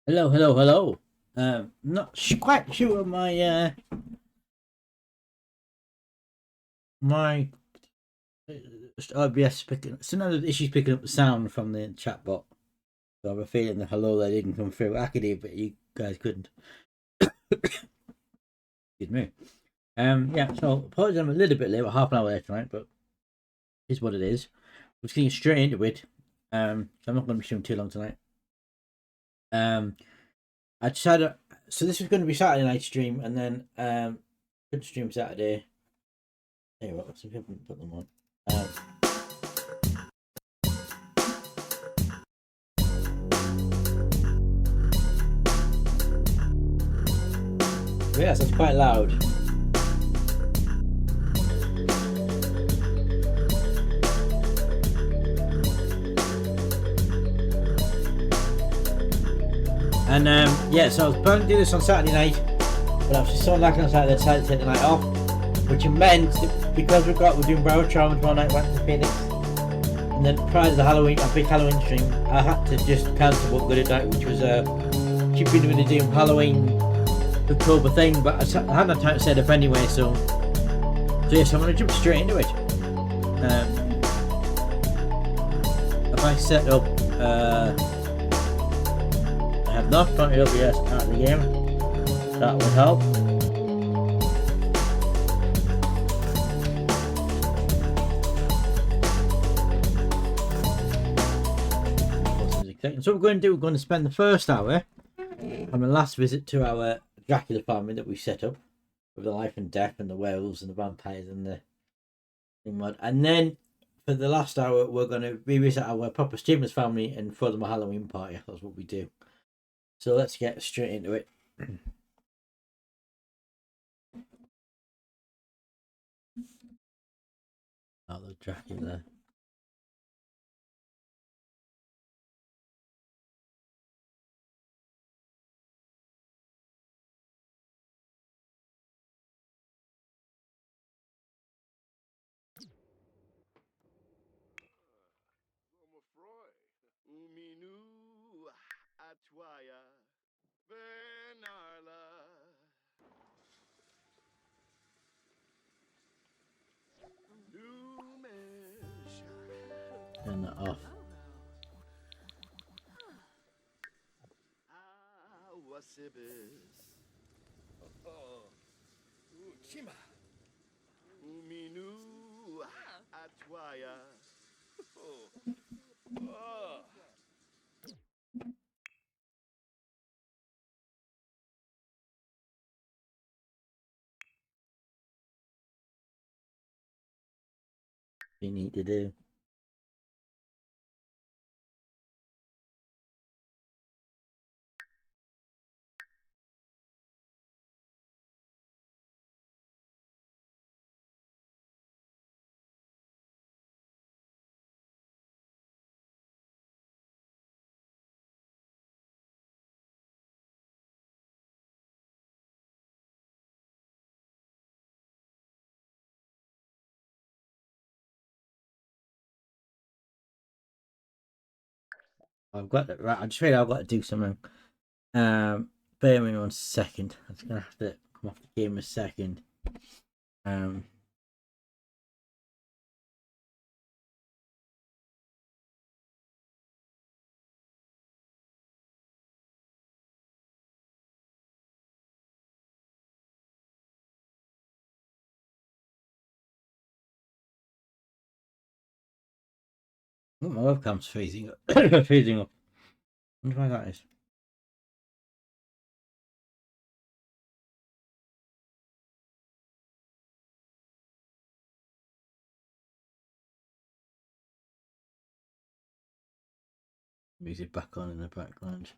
Hello, hello, hello. Not quite sure my OBS picking. Sometimes issues picking up the sound from the chatbot. So I have a feeling the hello there didn't come through. I could hear, but you guys couldn't. Excuse me. Yeah. So apologies, I'm a little bit late. We're half an hour late tonight, but it's what it is. We're just getting straight into it. So I'm not going to be showing too long tonight. I decided. So this was going to be Saturday night stream, and then couldn't stream Saturday. Hey, what? Some people put them on. Yes, that's quite loud. And yeah, so I was planning to do this on Saturday night, but I was just so lacking on Saturday, I decided to take the night off, which meant that because we're doing Barrow Trauma tomorrow night, back to Phoenix, and then prior to the Halloween, a big Halloween stream, I had to just cancel what we did tonight, which was keeping with the doing Halloween October thing, but I hadn't had time to set up anyway, so yes, I'm going to jump straight into it. If I set up, I have not got the OBS out of the game, that would help. So what we're going to spend the first hour on the last visit to our Dracula family that we set up with the life and death and the werewolves and the vampires and the mod, and then for the last hour we're going to revisit our proper streamers family and throw them a Halloween party. That's what we do. So let's get straight into it. Oh, the Dracula. Turn that off. You need to do. I've got it right. I just realized I've got to do something. Bear with me 1 second. I'm just gonna have to come off the game a second. Oh, my webcam's freezing up. Freezing up. I wonder why that is. Music back on in the background.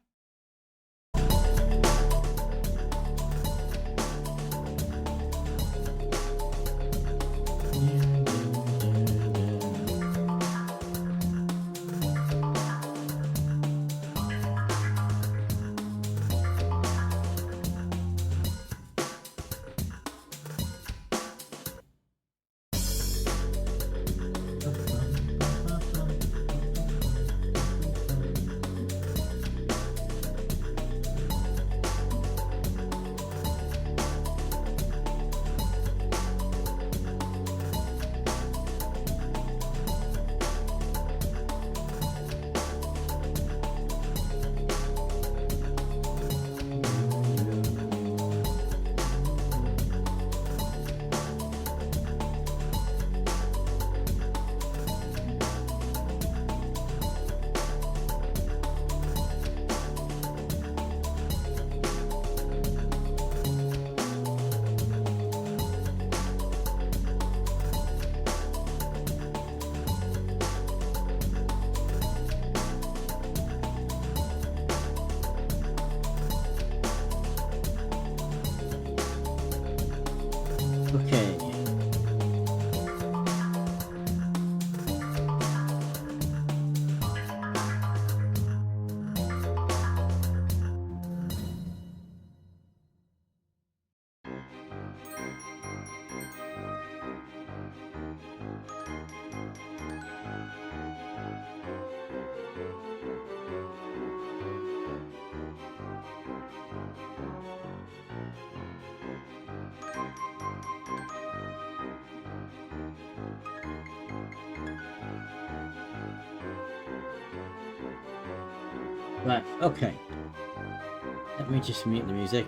Right, okay. Let me just mute the music.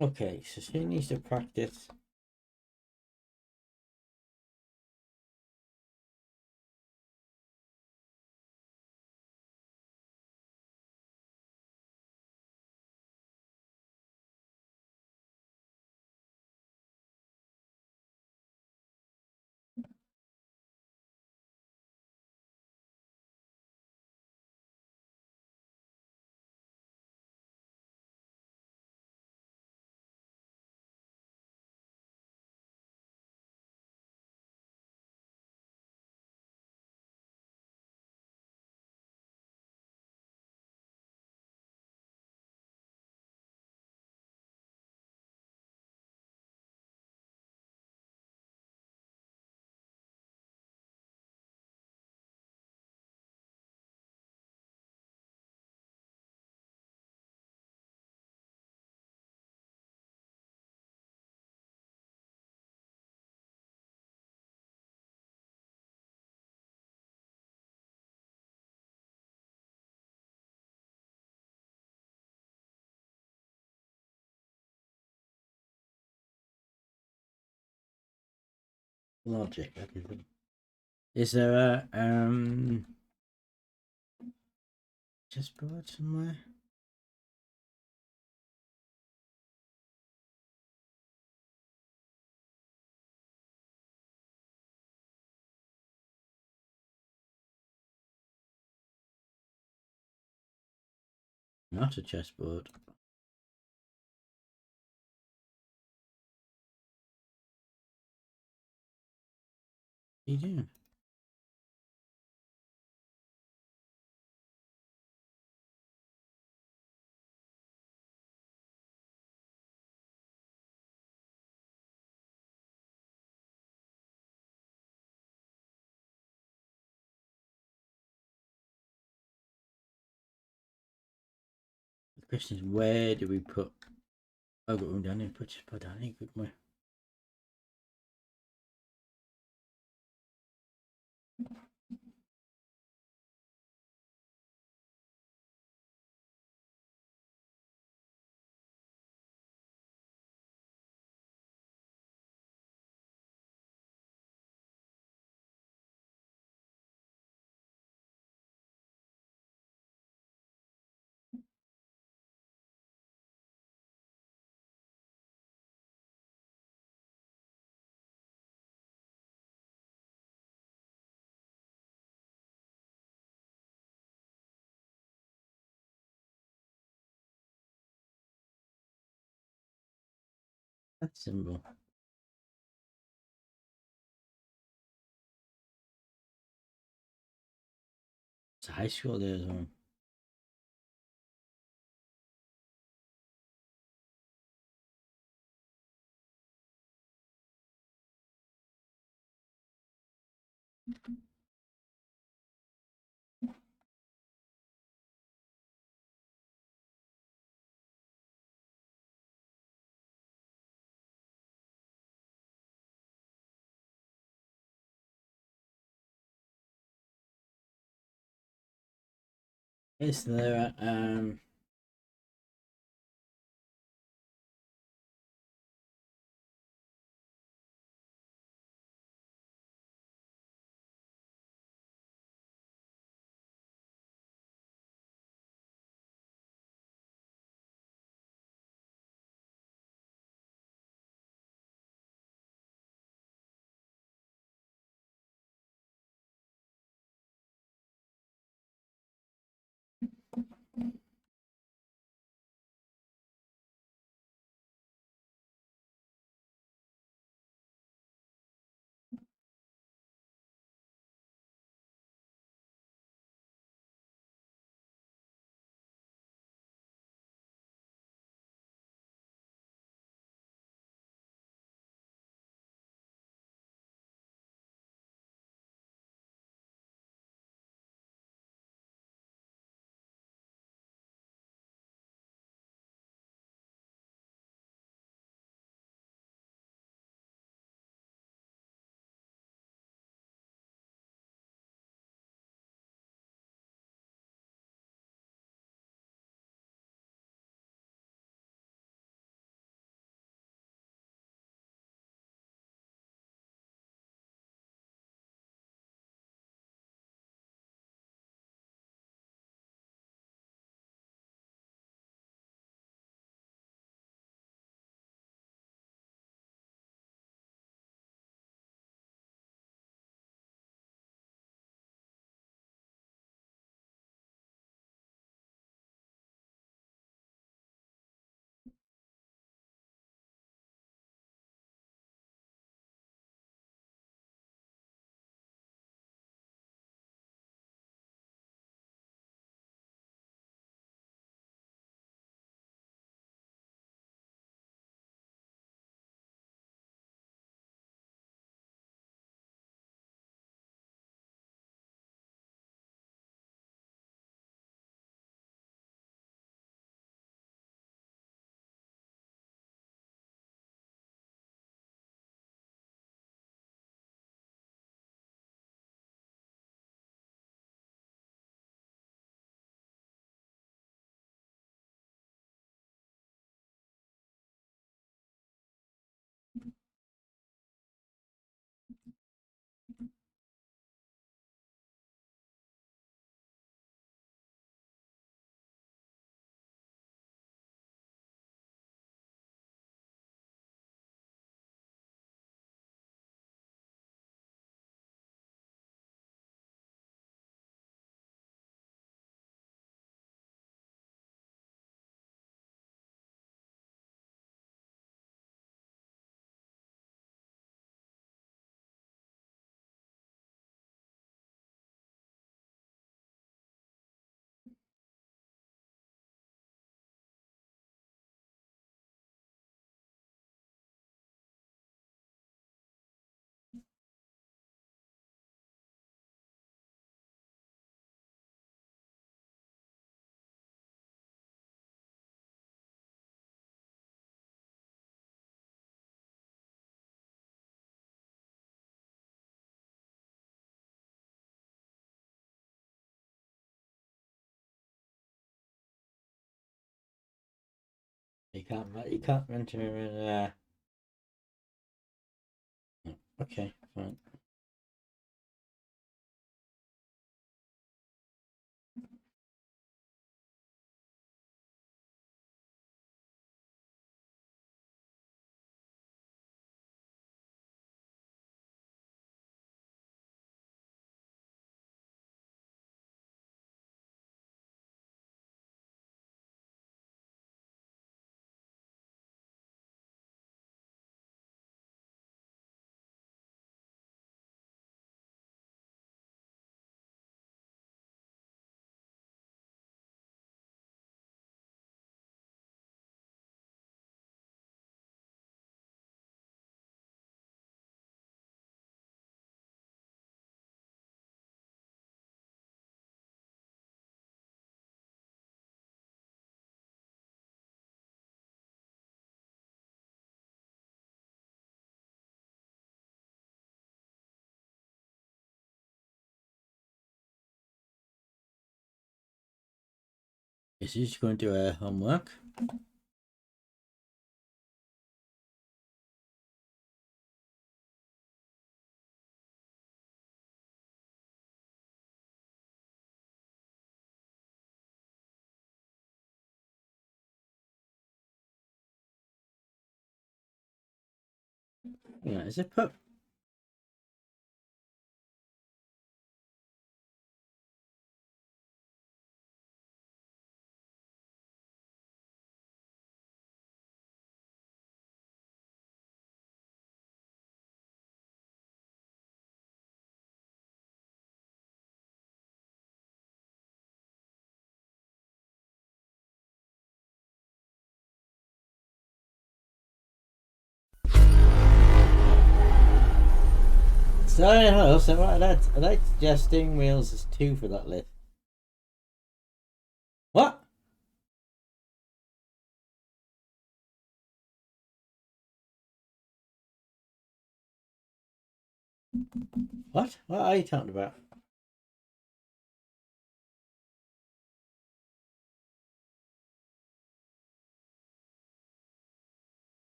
Okay, so she needs to practice. Logic, everything. Is there a chessboard somewhere? Not a chessboard. What are you doing? The question is, where do we put? Oh, got room down here. Put chessboard down here. Good way. That's symbol. It's a high school there as well. Is there a You can't enter in. Okay, fine. Is he just going to do homework? Yeah, is it put? So hello. So what I'd like to suggest steering wheels is 2 for that list. What? What? What are you talking about?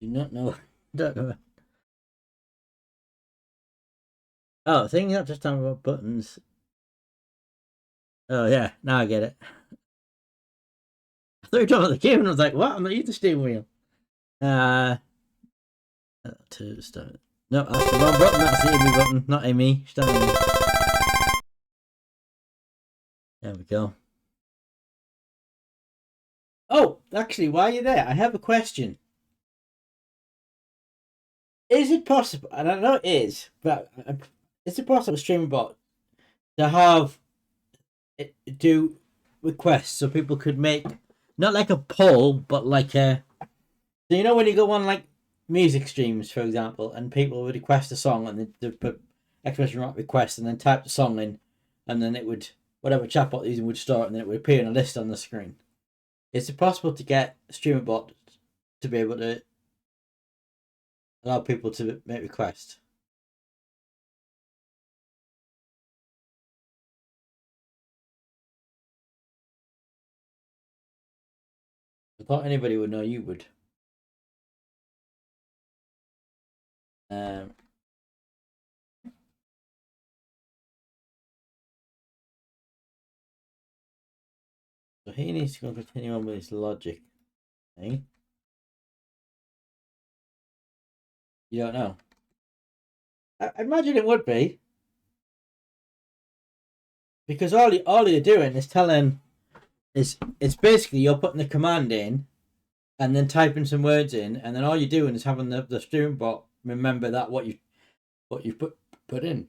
Do not know. Don't know. Oh, thing not just talking about buttons. Oh yeah, now I get it. I thought you were talking about the game, and I was like, "What? I'm not using the steering wheel." Uh, to start. No, that's the wrong button. That's the Amy button, not Amy. Start Amy. There we go. Oh, actually, while you're there, I have a question. Is it possible? And I know it is, but is it possible streaming bot to have it do requests so people could make not like a poll, but like a. So you know when you go on like music streams, for example, and people would request a song and they put exclamation mark request and then type the song in, and then it would whatever chatbot they're using would start and then it would appear in a list on the screen. Is it possible to get streaming bot to be able to allow people to make requests? I thought anybody would know you would. Um, so he needs to go continue on with his logic. Eh? You don't know. I imagine it would be because all you're doing is telling is it's basically you're putting the command in and then typing some words in, and then all you're doing is having the student bot remember that what you put in.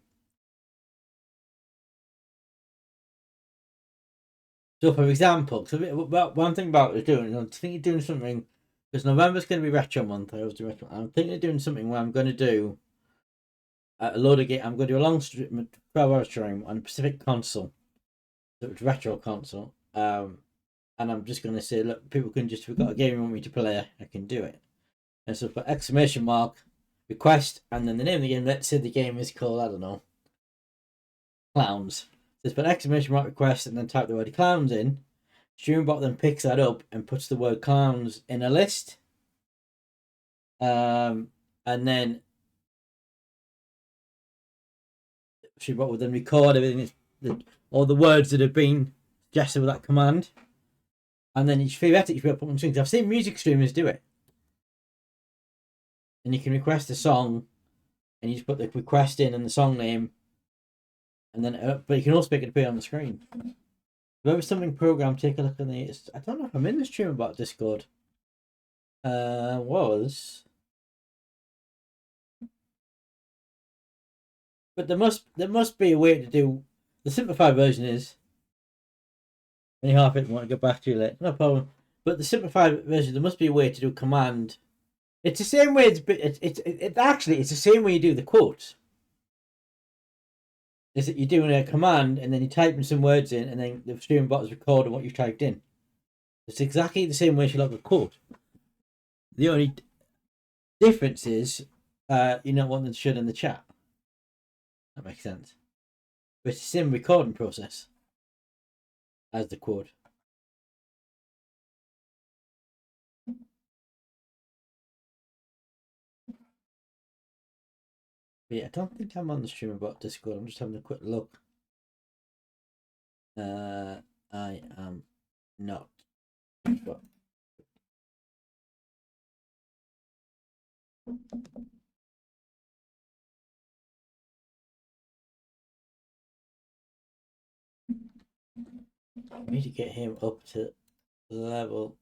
So, for example, so one thing about it doing, I think you're doing something because November's going to be retro month. I always do retro. I'm thinking of doing something where I'm going to do a load of game. I'm going to do a long stream, 12-hour stream on Pacific console, so it's retro console. And I'm just going to say, look, people can just, if we've got a game you want me to play, I can do it. And so put exclamation mark, request, and then the name of the game. Let's say the game is called, I don't know, Clowns. Just put exclamation mark request and then type the word clowns in. StreamBot then picks that up and puts the word clowns in a list. And then StreamBot will then record everything, all the words that have been suggested with that command. And then each theoretically, you should be able to put on strings. I've seen music streamers do it. And you can request a song and you just put the request in and the song name. And then, but you can also make it appear on the screen. If was something programmed, take a look at the. I don't know if I'm in the StreamBot Discord. Was. But there must be a way to do. The simplified version is. Any half it want to go back to you later. No problem. But the simplified version, there must be a way to do command. It's the same way. It's actually it's the same way you do the quotes. Is that you're doing a command and then you're typing some words in and then the stream bot is recording what you've typed in. It's exactly the same way you log a quote. The only difference is you don't want them to shut in the chat. That makes sense. But it's the same recording process as the quote. But yeah, I don't think I'm on the streamer bot Discord. I'm just having a quick look. I am not. But I need to get him up to level.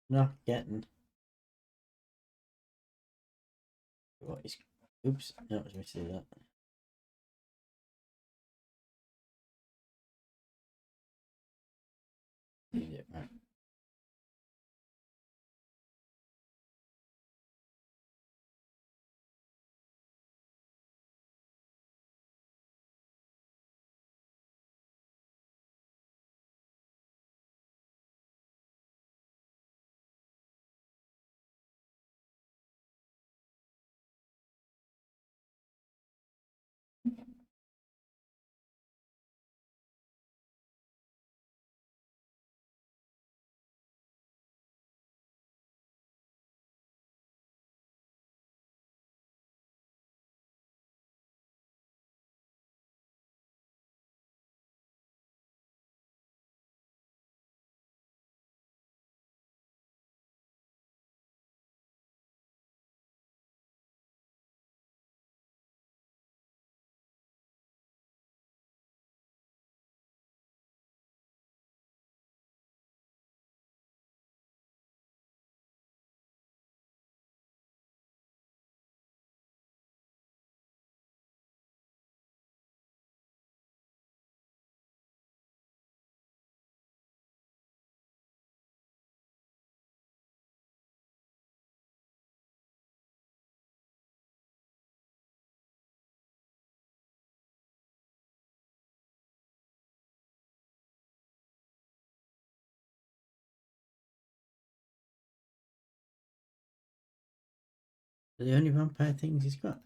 Not getting. What is? Oops, no, I was missing that. Right. The only vampire things he's got.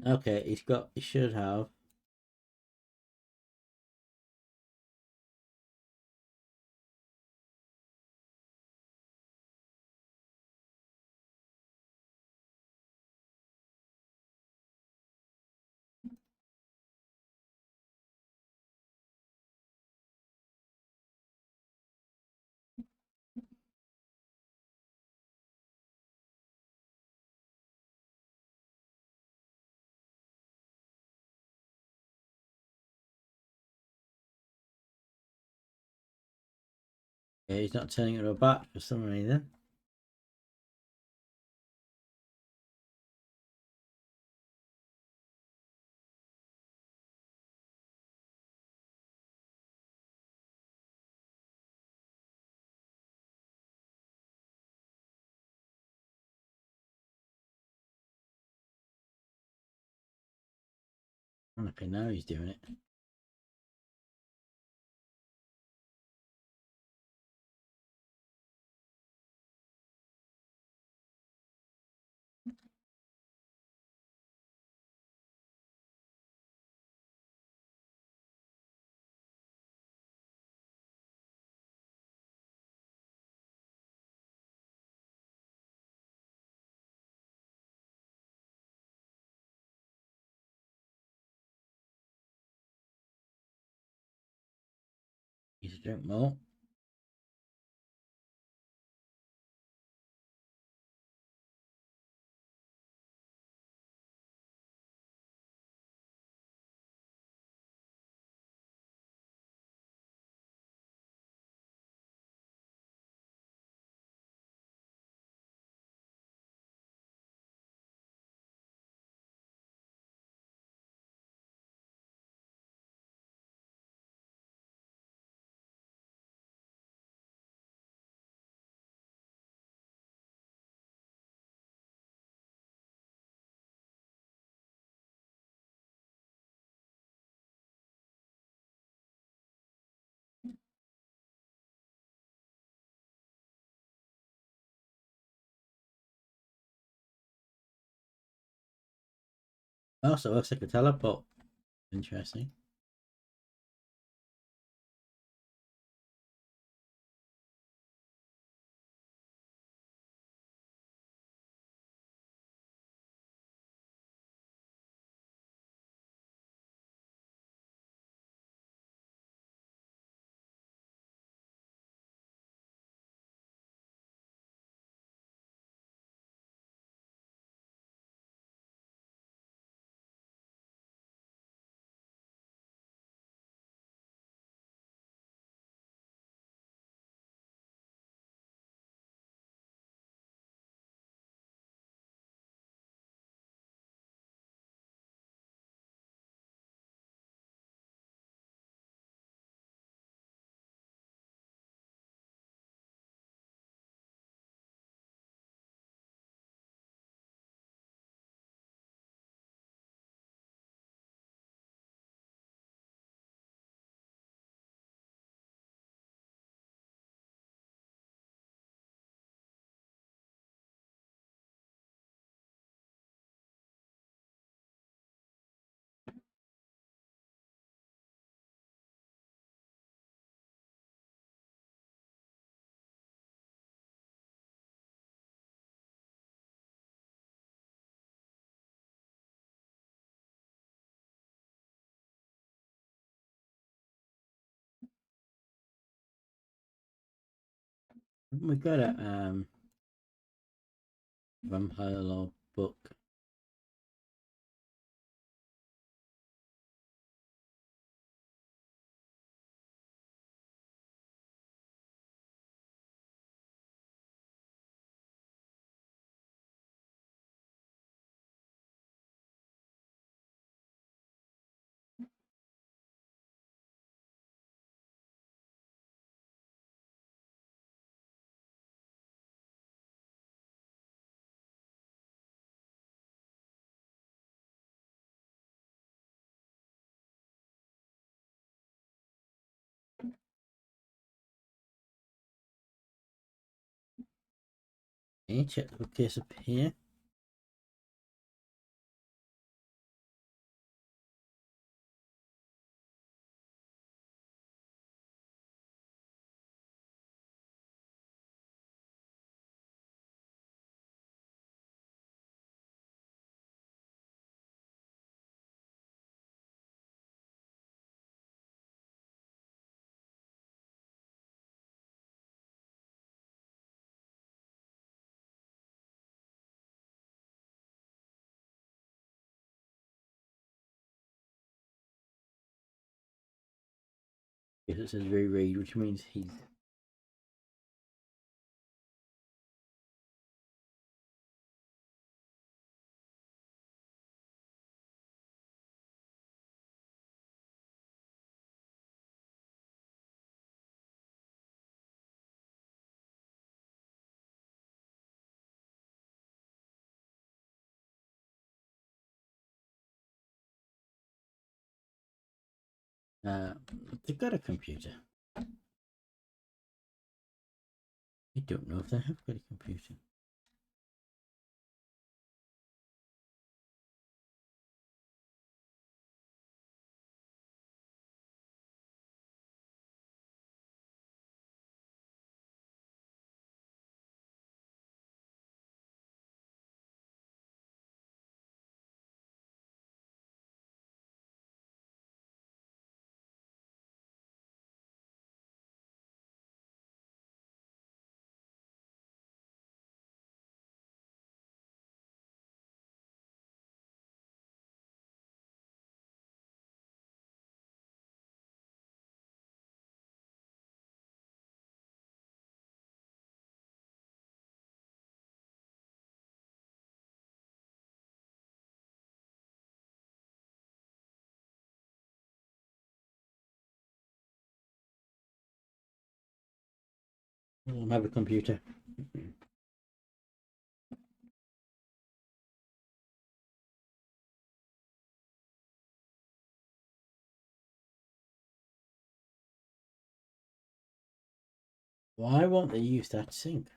Okay, he should have. Yeah, he's not turning it a bat for some reason. Okay, now he's doing it. He's a drink more. Oh, so it looks like a teleport. Interesting. We got a vampire lore book. Okay, check the bookcase up here. Yes, it says reread, which means he's. They've got a computer. I don't know if they have got a computer. I have a computer. Why won't they use that sink?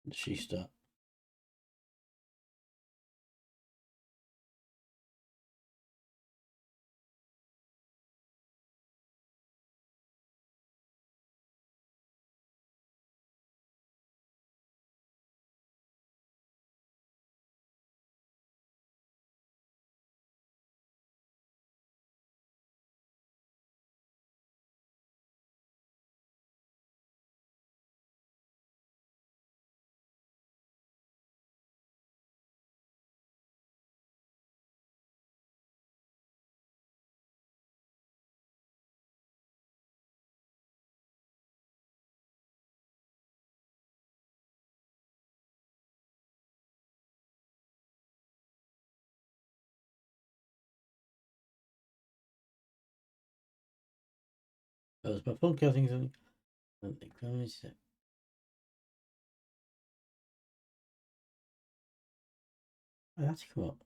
Did she start? That was my phone. I think something. I don't think. Let me see. Oh, that's come up.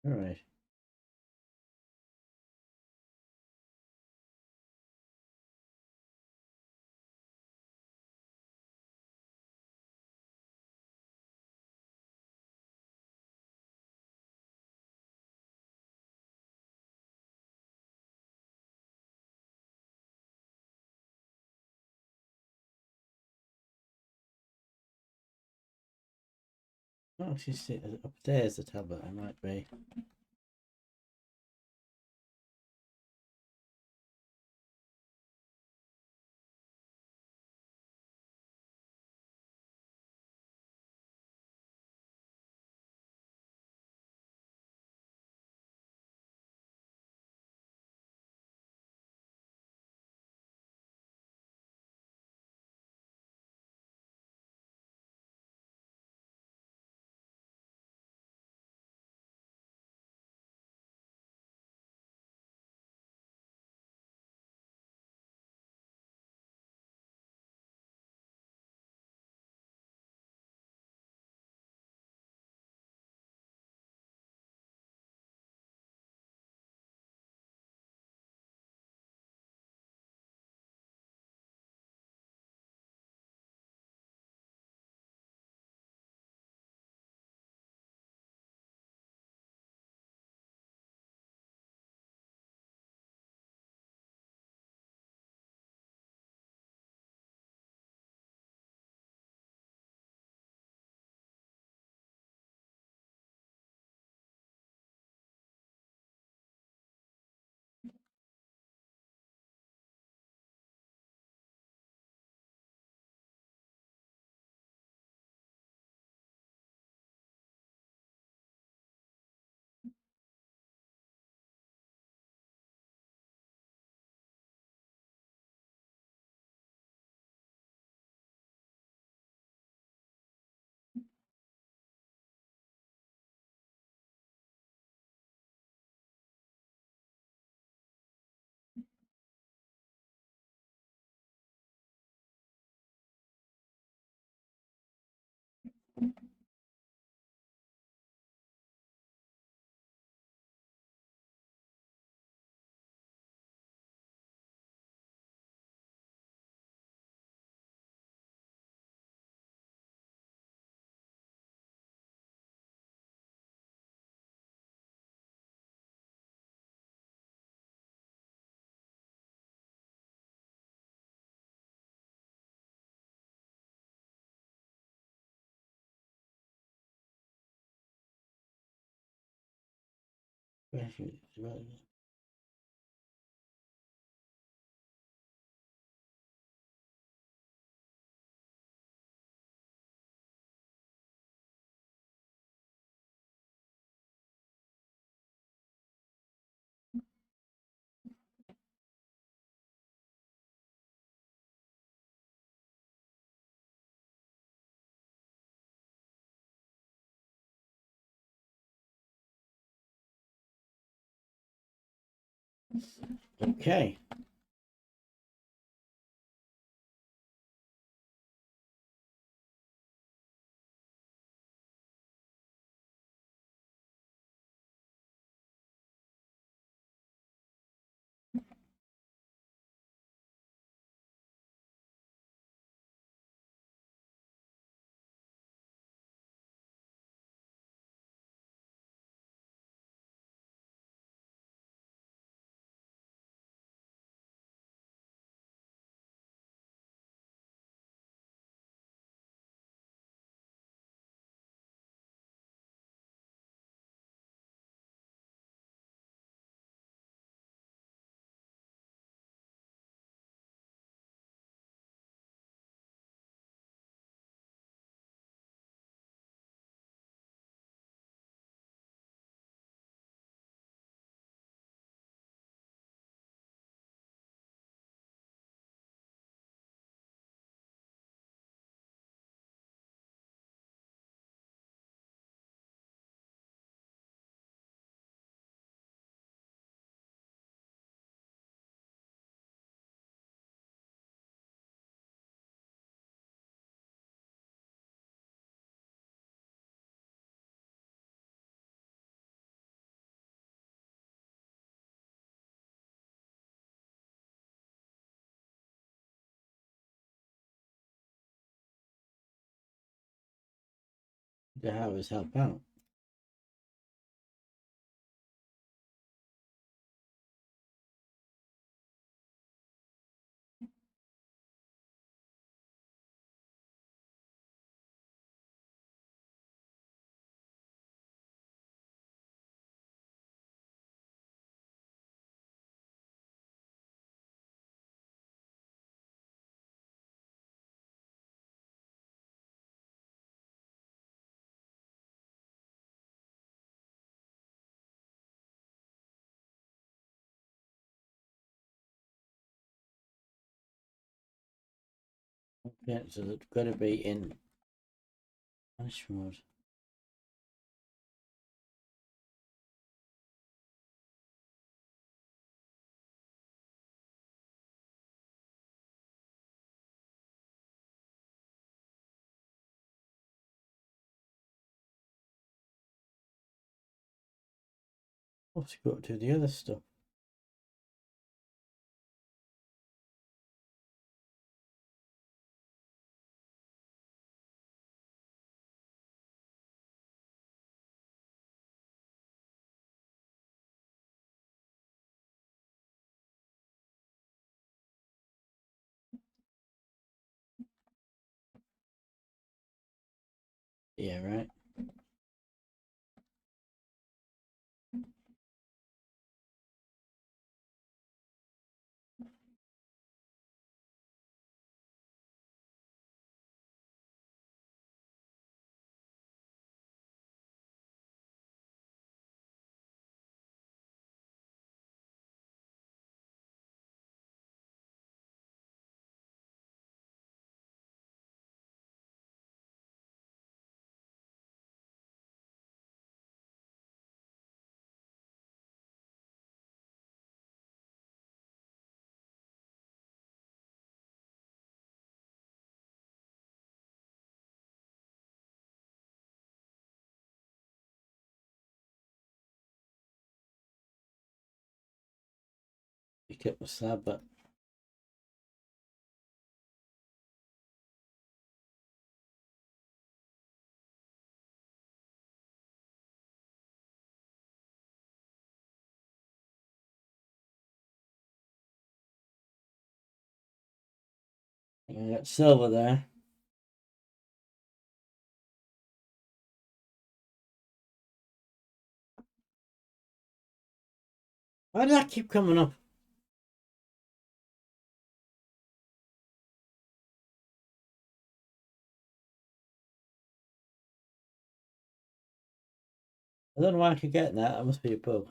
All right. Oh, she's sitting upstairs. The tablet. I might be. Okay. To have us help out. Okay, so it's got to be in punish mode. What's got to the other stuff? Yeah, right. Pick up the slab, but I got silver there. Why does that keep coming up? I don't know why I keep getting that. That must be a bug.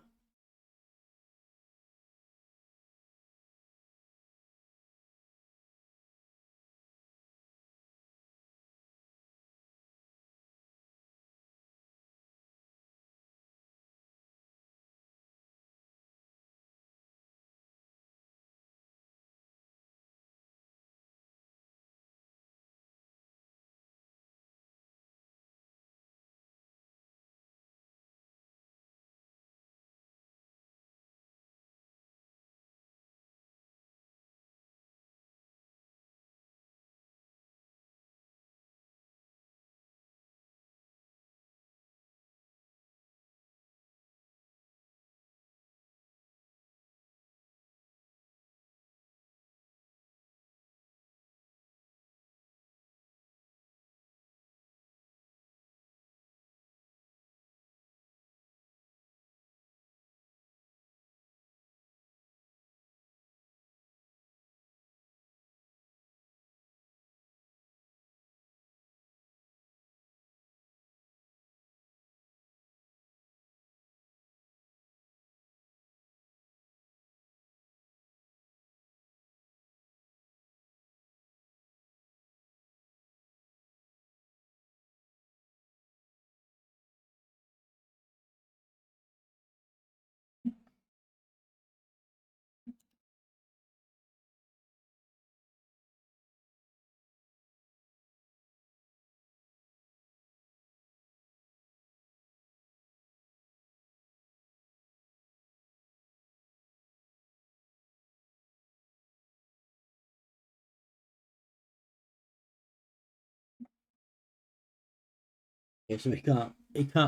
Yeah, so he can't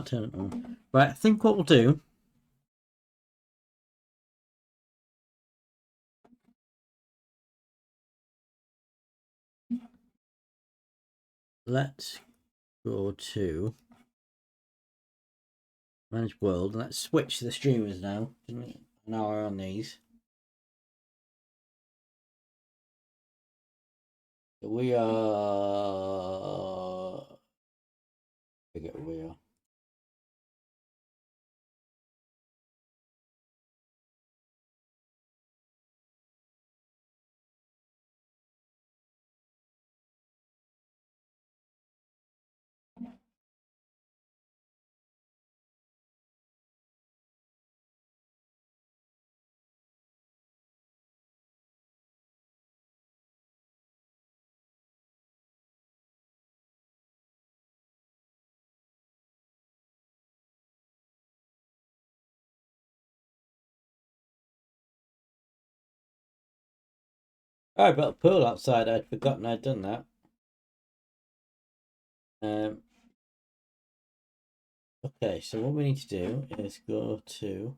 turn it on. Right, I think what we'll do. Let's go to manage world. Let's switch the streamers now. Now we're on these. We are. I forget where we are. Oh, I built a pool outside. I'd forgotten I'd done that. Okay, so what we need to do is go to.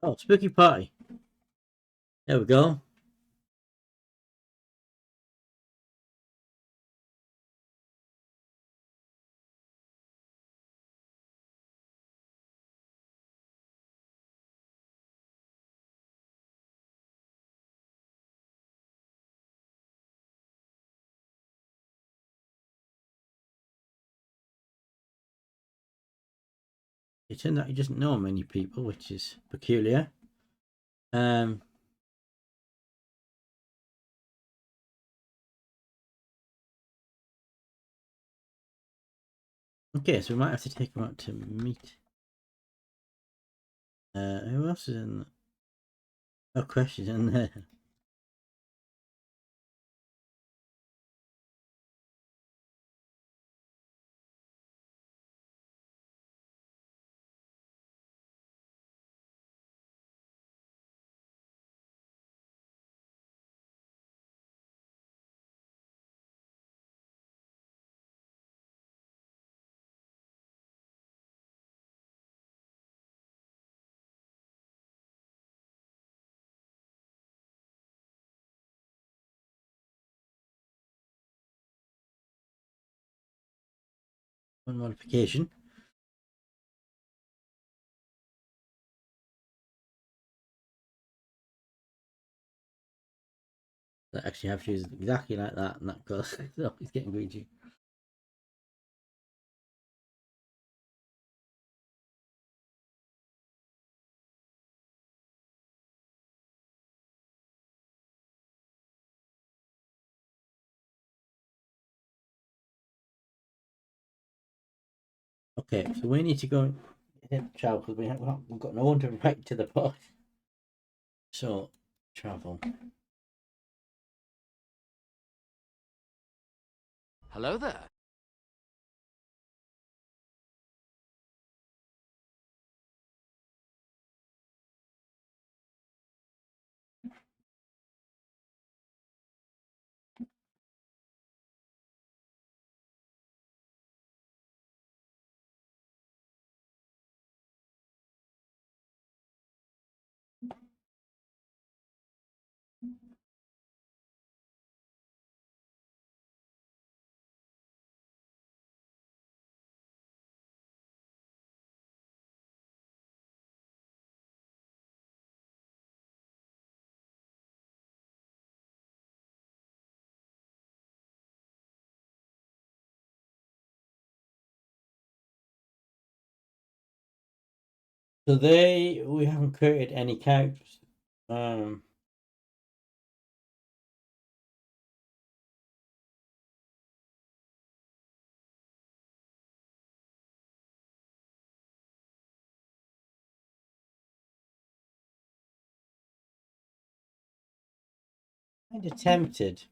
Oh, spooky party. There we go. it turned out he doesn't know many people, which is peculiar. Okay, so we might have to take him out to meet. Who else is in? Oh, Crash is in there. One modification. That actually have shoes exactly like that, and that goes. So he's getting greedy. Okay, so we need to go and travel because we've got no one to write to the port. So, travel. Hello there. So we haven't created any characters. Kind of tempted.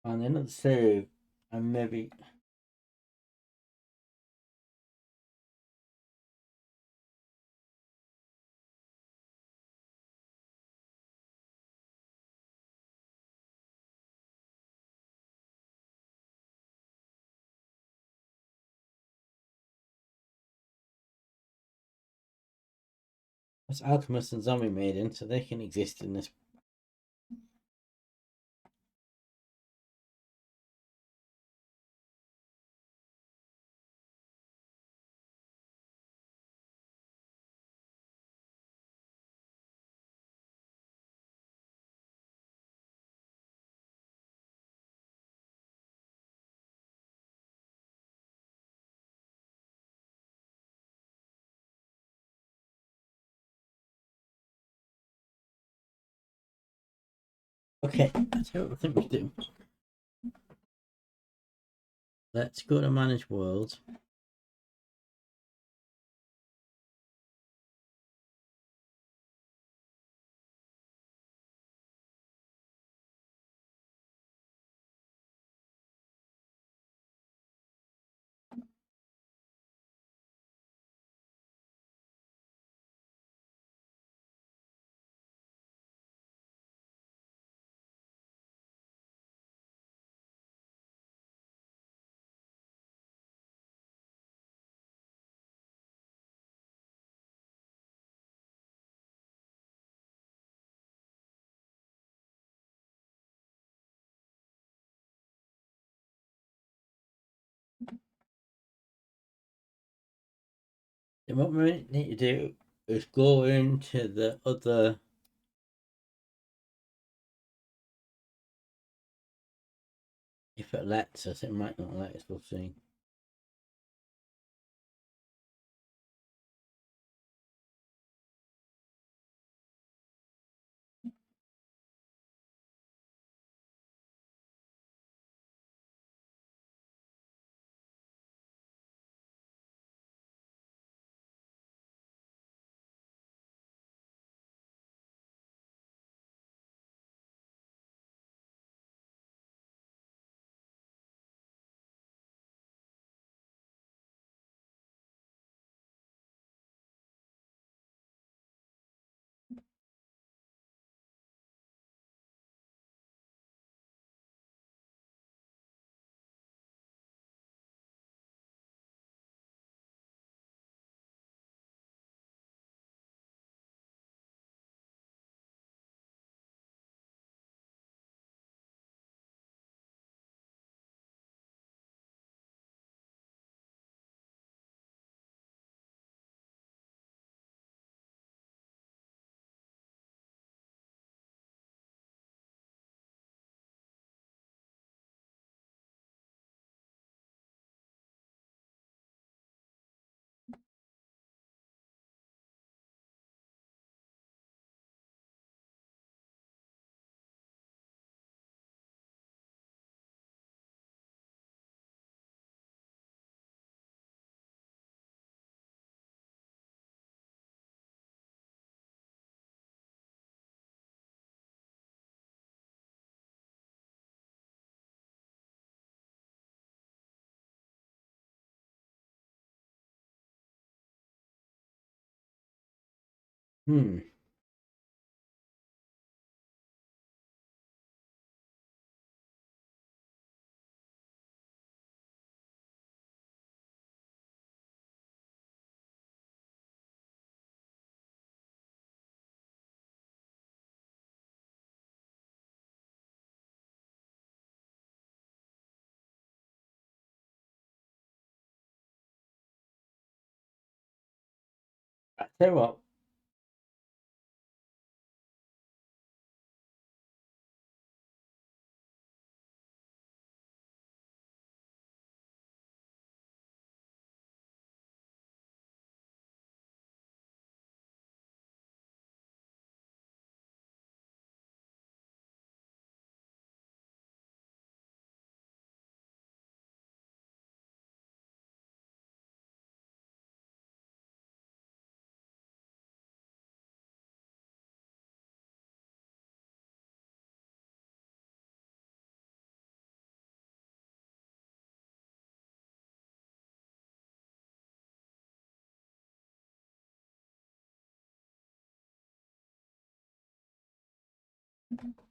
And then let's save and maybe. That's Alchemist and Zombie Maiden, so they can exist in this. Okay, that's what I think we do. Let's go to manage world. Then what we need to do is go into the other. If it lets us, it might not let us. We'll see. Hmm. I tell you what.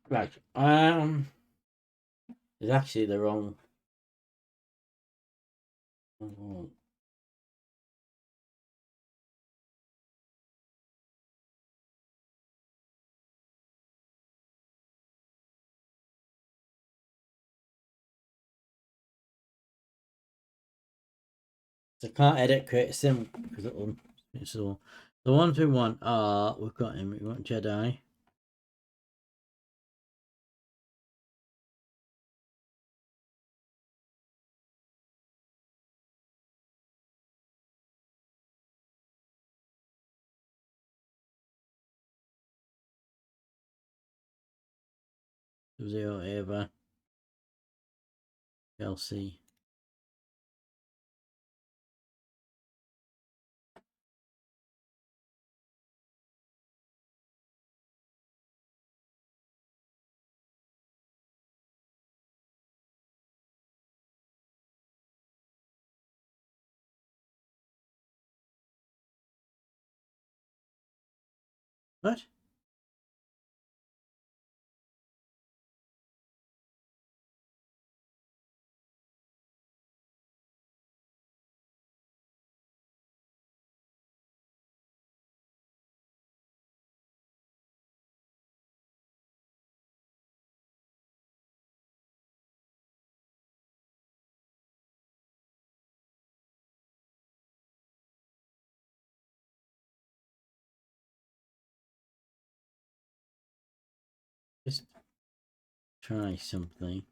Right. It's actually the wrong. Oh, so I can't edit create a sim because it'll. So the ones we want are we've got him. We want Jedi. Zero Ava. Chelsea. What? Just try something.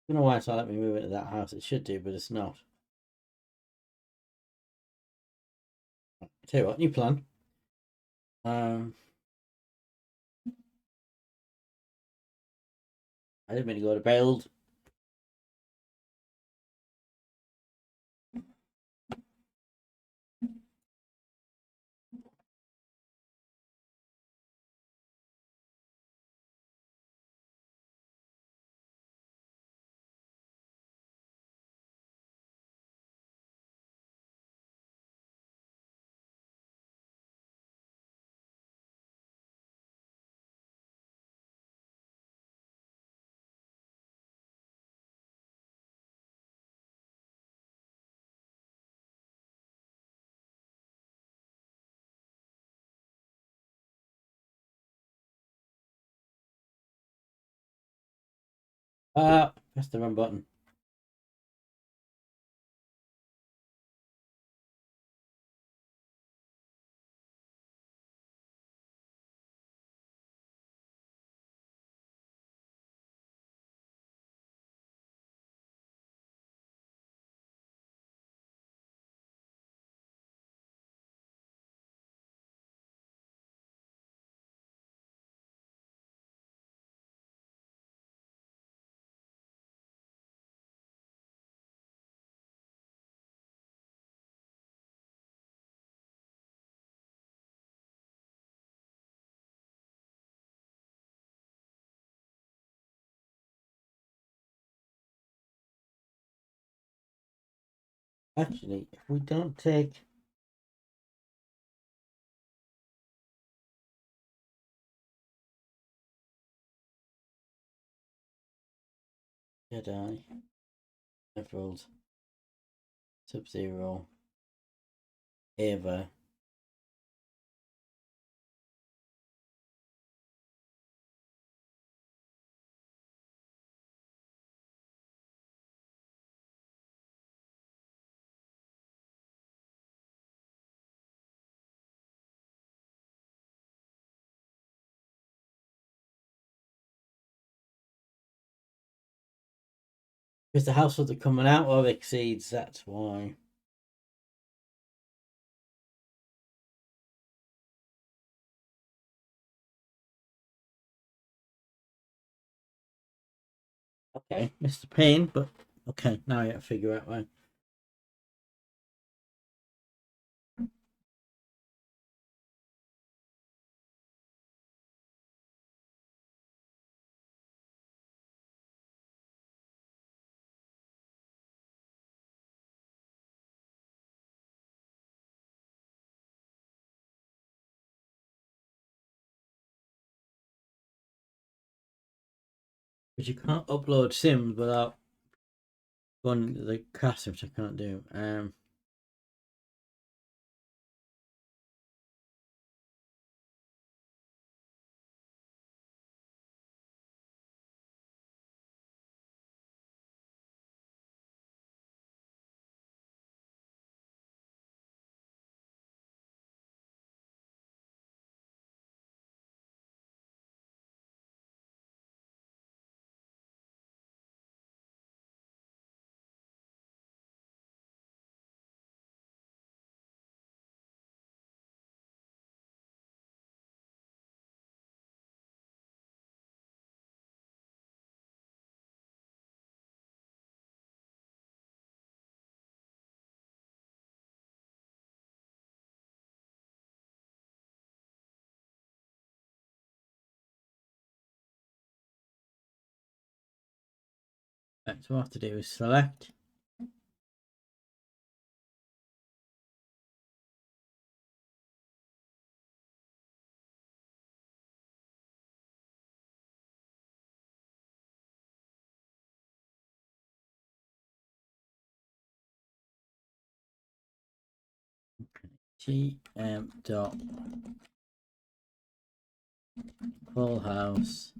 I don't know why it's not letting me move into that house. It should do, but it's not. Tell you what, new plan. I didn't mean to go to build. Press the wrong button. Actually, if we don't take Jedi, Emerald, Sub-Zero, Ava, because the house that they're coming out of exceeds, that's why. Okay, Mr. Pain, but okay, now I have to figure out why. Because you can't upload Sims without going into the cast, which I can't do. Right, so what I have to do is select. TM dot full house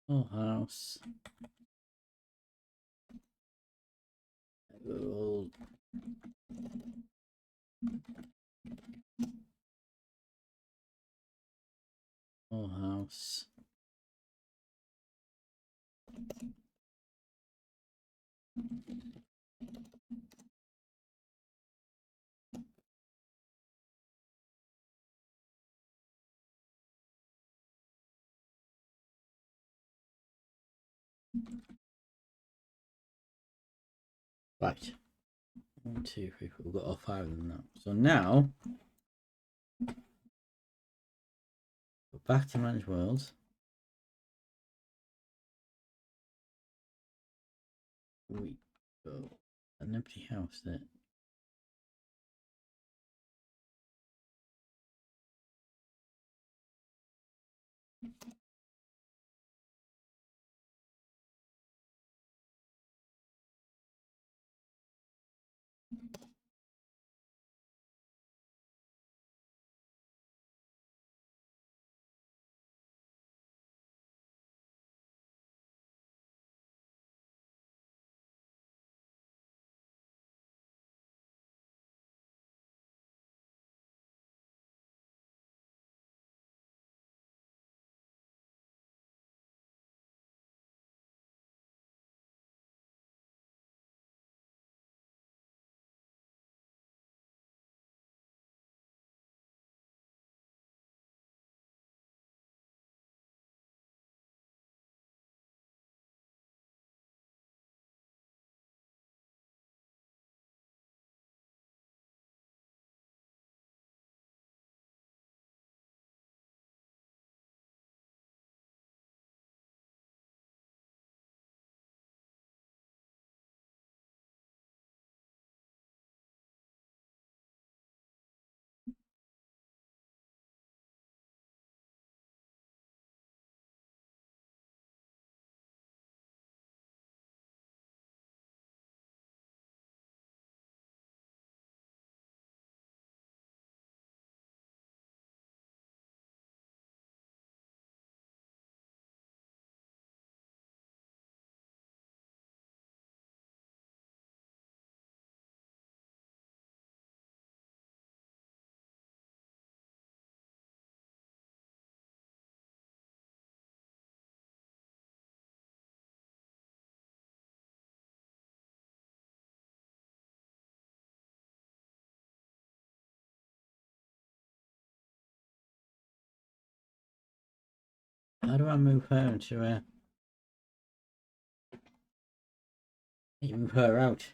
full house full house right. 1, 2, 3, 4. We've got all 5 of them now. So now go back to manage worlds. We go an empty house there. How do I move her into move her out?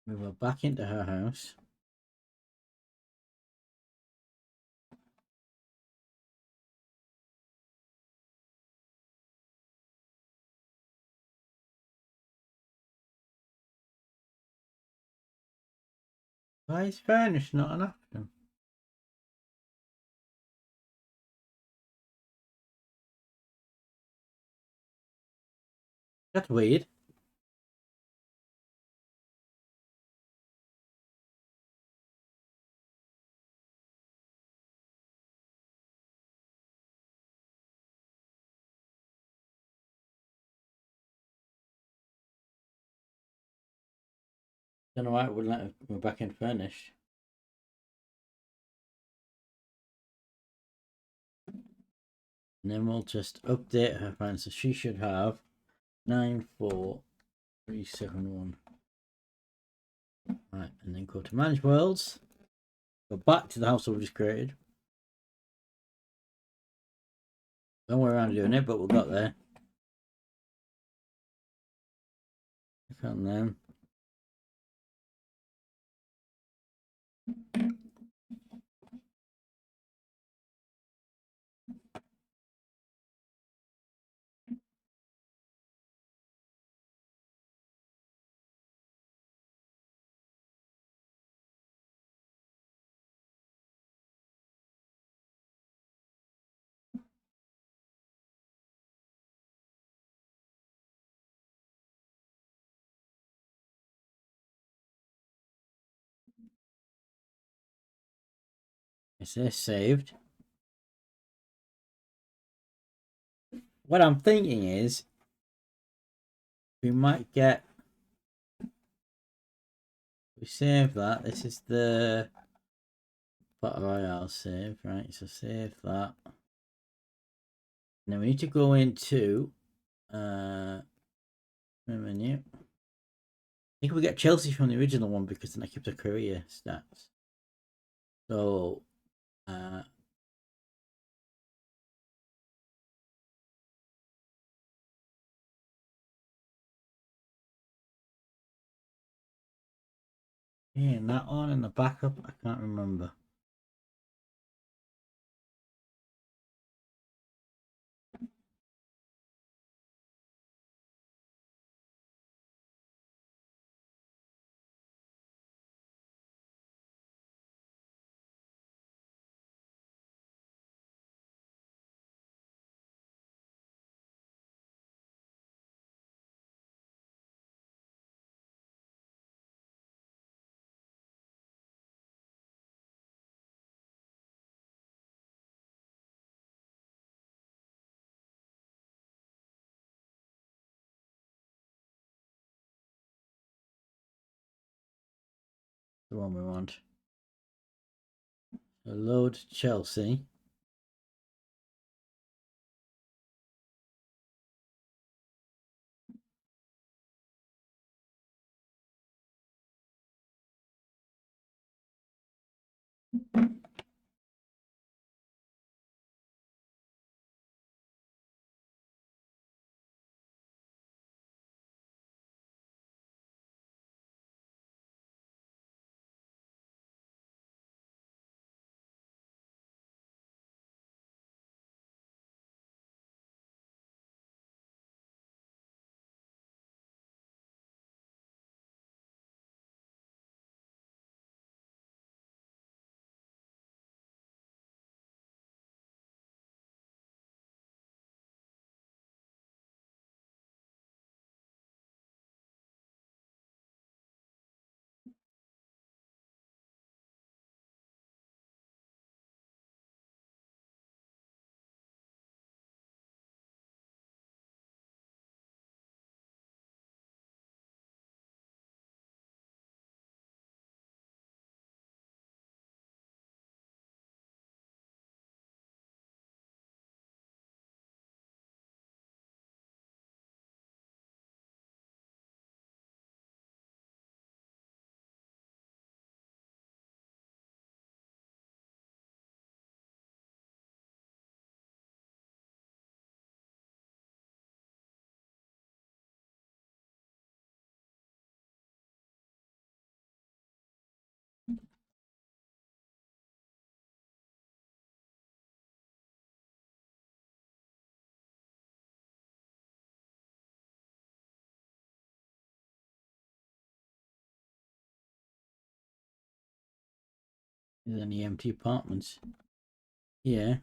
Move her back into her house. Why is furnish not an option? That's weird. Don't know why it wouldn't let her move back in furnished. And then we'll just update her fine. So she should have 94371. Right, and then go to manage worlds. Go back to the house that we just created. Don't worry around doing it, but we got there. Click on them. Is this saved? What I'm thinking is we might get. We save that. This is the Battle Royale save, right? So save that. And then we need to go into menu. I think we get Chelsea from the original one because then I keep the career stats. So yeah, and that one and the backup, I can't remember. The one we want. So load Chelsea. There's any empty apartments. Yeah.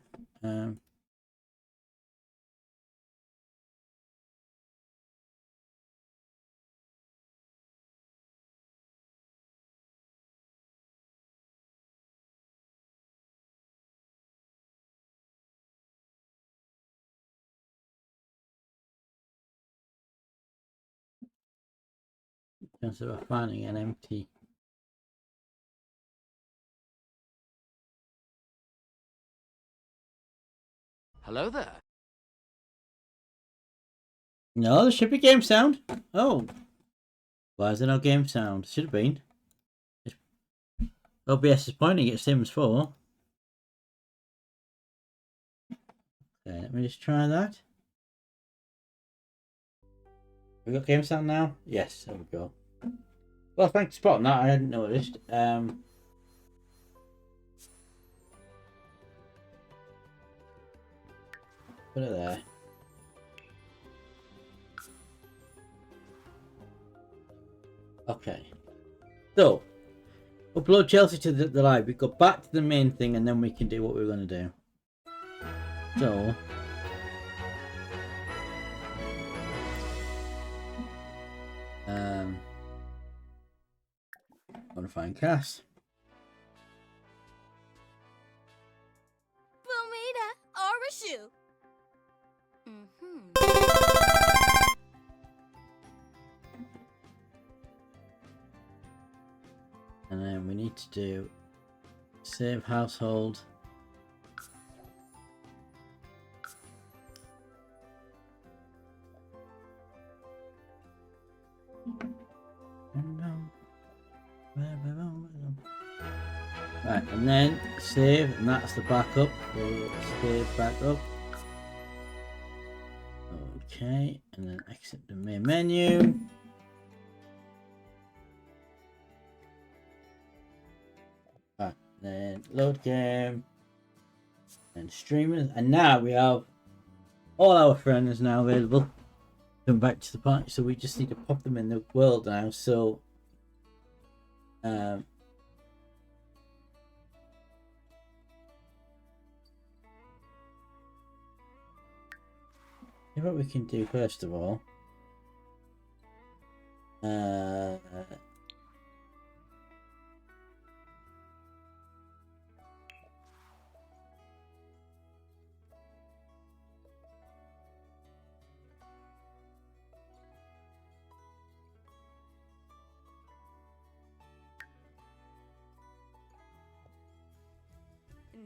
Chances of finding an empty. Hello there. No, there should be game sound. Oh. Why is there no game sound? Should have been. OBS is pointing at Sims 4. Okay, let me just try that. We got game sound now? Yes, there we go. Well, thanks for spotting that. I hadn't noticed. Put it there. Okay. So, upload Chelsea to the live. We go back to the main thing and then we can do what we're going to do. So, I'm going to find Cass. Fumita Arashu. And then we need to do save household. Right, and then save, and that's the backup. We'll save back up. Okay, and then exit the main menu. Right, then load game. And streamers. And now we have all our friends now available. Come back to the party, so we just need to pop them in the world now. So here's what we can do first of all.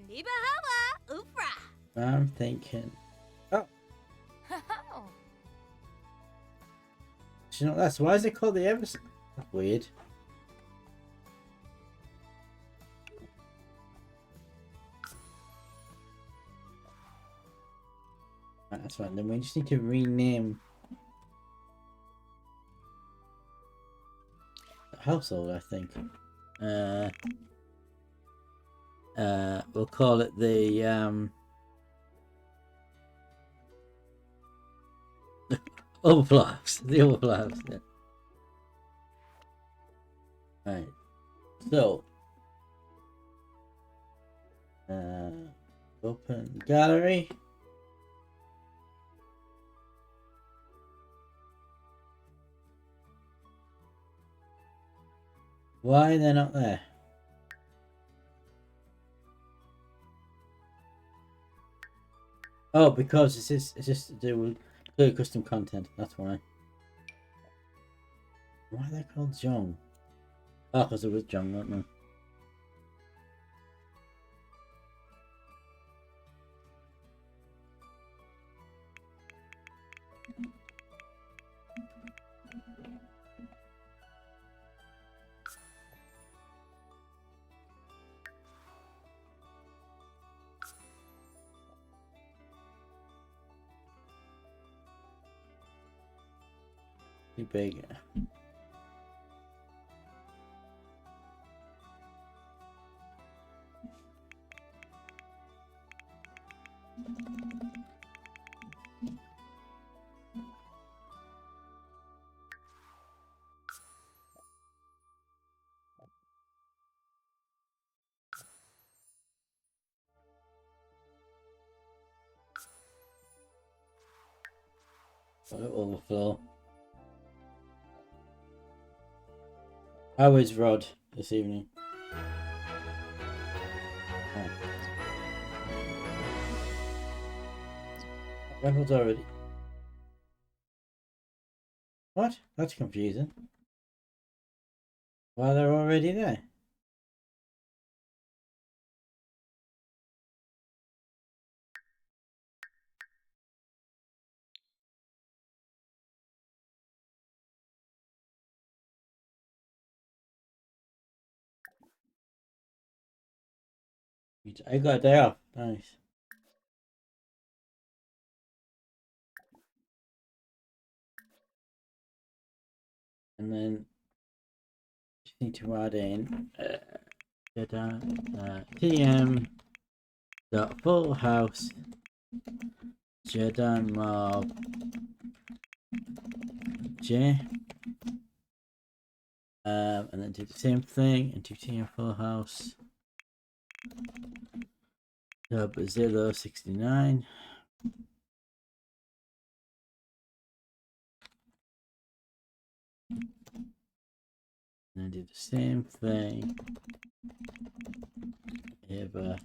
Nibahawa Ufra. I'm thinking. Oh, you know that's why is it called the Everson? That's weird. Right, that's fine. Then we just need to rename the household, I think. We'll call it the overflows. The overflows. Yeah. Right. So open gallery. Why they're not there? Oh, because it's just to do with include custom content. That's why. Why are they called Jong? Oh, because it was Jong, weren't they? Too big. Overflow. How is Rod this evening? Oh. Records already. What? That's confusing. Why they're already there? I got a day off. Nice. And then just need to add in TM dot full house Jordan mob J and then do the same thing and do TM full house sub 069. And then do the same thing. Ever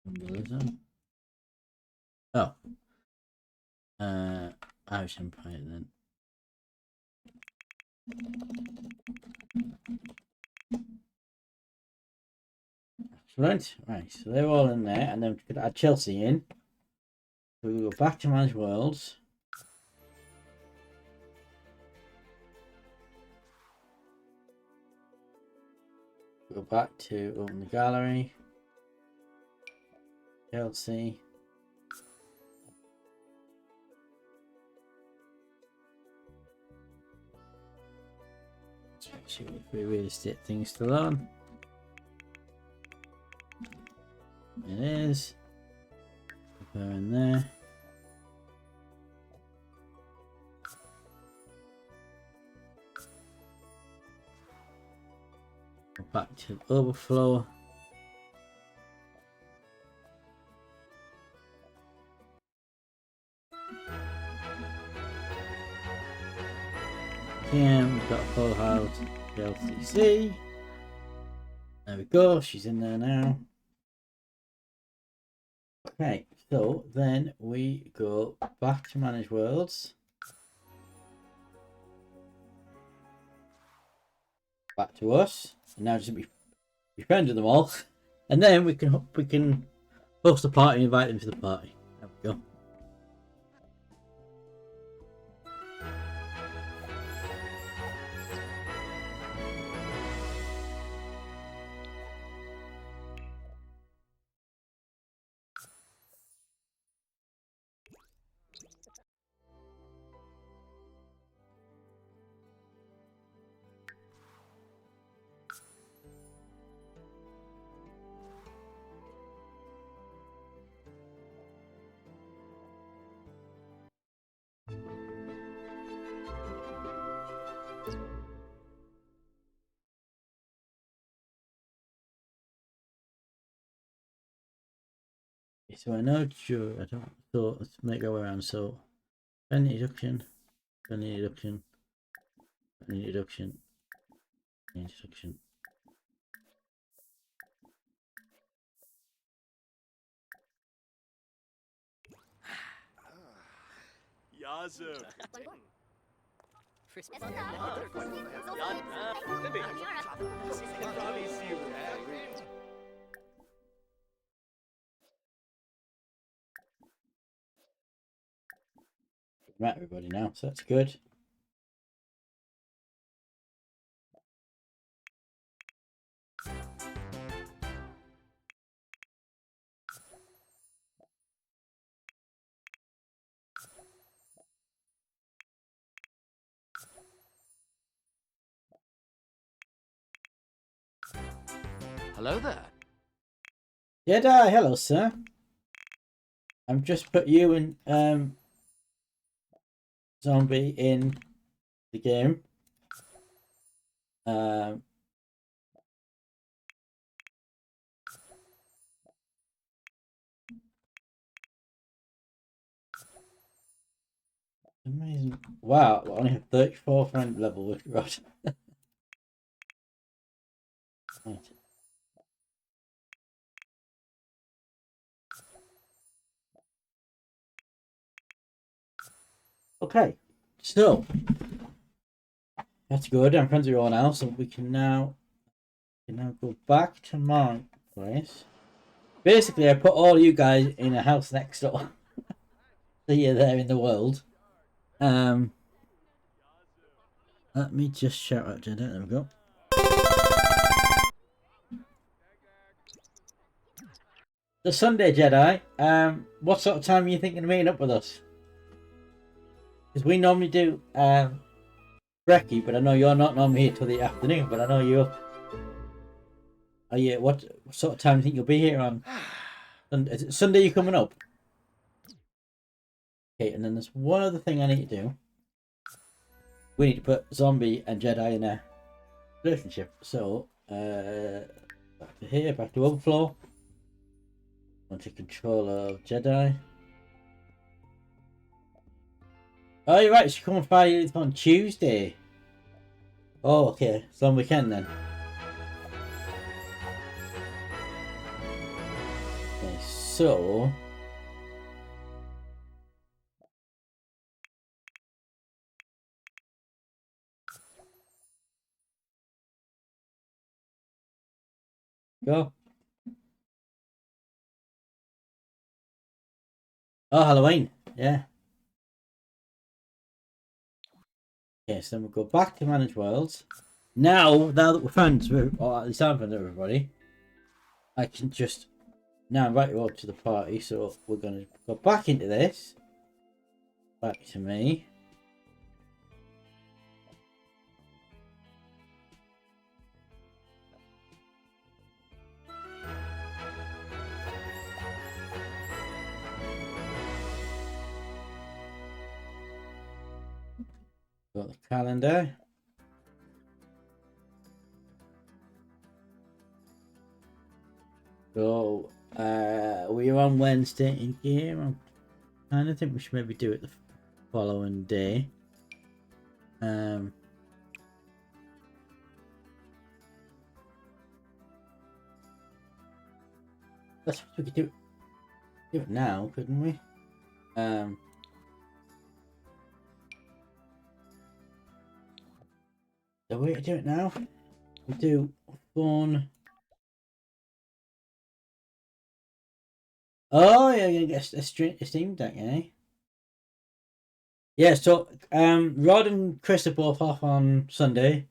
symbolism. Oh. Irish Empire then. Excellent. Right, so they're all in there, and then we could add Chelsea in. So we go back to Manage Worlds. Go back to open the gallery. Chelsea. Let's make sure we real estate thing's still on. It is. Put her in there. Go back to overflow. Got full house LCC. There we go, she's in there now. Okay, so then we go back to Manage Worlds. Back to us. And now just be friends with them all. And then we can host a party and invite them to the party. There we go. So I know sure I don't so let's make our way around. So penalty deduction, penalty deduction, penalty deduction, penalty deduction. Yazoo. Met everybody now, so that's good. Hello there. Jedi, hello sir. I've just put you and Zombie in the game. Amazing. Wow, I only have 34 friend level with Rod. Right. Okay, so that's good. I'm friends with you all now, so we can now go back to my place. Basically, I put all you guys in a house next door. So you're there in the world. Let me just shout out Jedi. There we go. The Sunday Jedi. What sort of time are you thinking of meeting up with us? Because we normally do brekkie, but I know you're not normally here till the afternoon. But I know you're. Are you? What sort of time do you think you'll be here on? Is it Sunday you coming up? Okay, and then there's one other thing I need to do. We need to put Zombie and Jedi in a relationship. So, back to here, back to overflow. Want to control of Jedi. Oh, you're right. She's coming Friday on Tuesday. Oh, okay. So on weekend then. Okay, so. Go. Oh, Halloween. Yeah. Okay, so then we'll go back to Manage Worlds. Now that we're friends with, or at least I'm friends with everybody, I can just now invite you all to the party. So we're going to go back into this. Back to me. Got the calendar. So, we're on Wednesday in game. I kind of think we should maybe do it the following day. That's we could do it now, couldn't we? The way to do it now, we do phone. Oh, yeah, you're gonna get a Steam Deck, eh? Yeah, so Rod and Chris are both off on Sunday.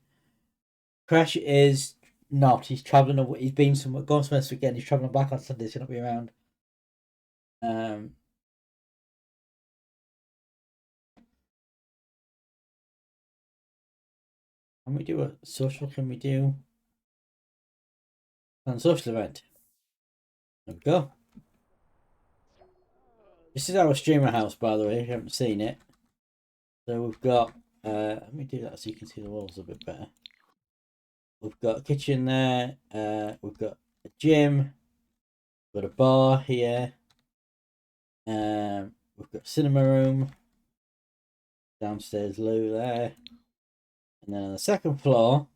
Crash is not. He's traveling. He's been somewhere. Going somewhere this weekend. He's traveling back on Sunday, so he'll not be around. Can we do a social? Can we do a social event? There we go. This is our streamer house, by the way, if you haven't seen it. So we've got, let me do that so you can see the walls a bit better. We've got a kitchen there, we've got a gym, we've got a bar here, we've got a cinema room, downstairs loo there, and then on the second floor,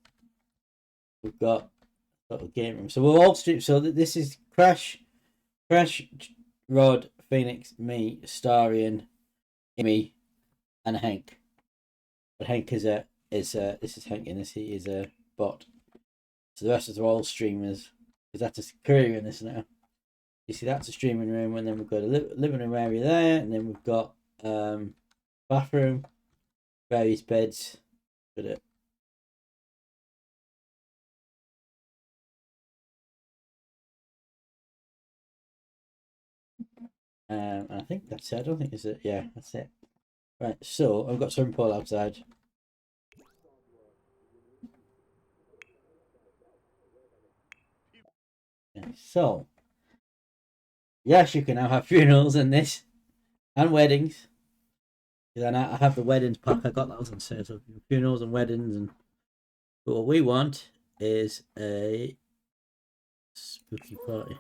we've got a little game room. So we're all stream. So this is Crash, Rod, Phoenix, me, Starian, Amy, and Hank. But Hank is this is Hank and he is a bot. So the rest of them are all streamers because that's a career in this now. You see, that's a streaming room, and then we've got a living room area there, and then we've got bathroom, various beds. Got it. I think that's it. I don't think it's it. Yeah, that's it. Right, so I've got swimming pool outside. Okay, so Yes, you can now have funerals in this and weddings. Then I have the weddings pack. I got those on sale. So funerals and weddings, and but what we want is a spooky party.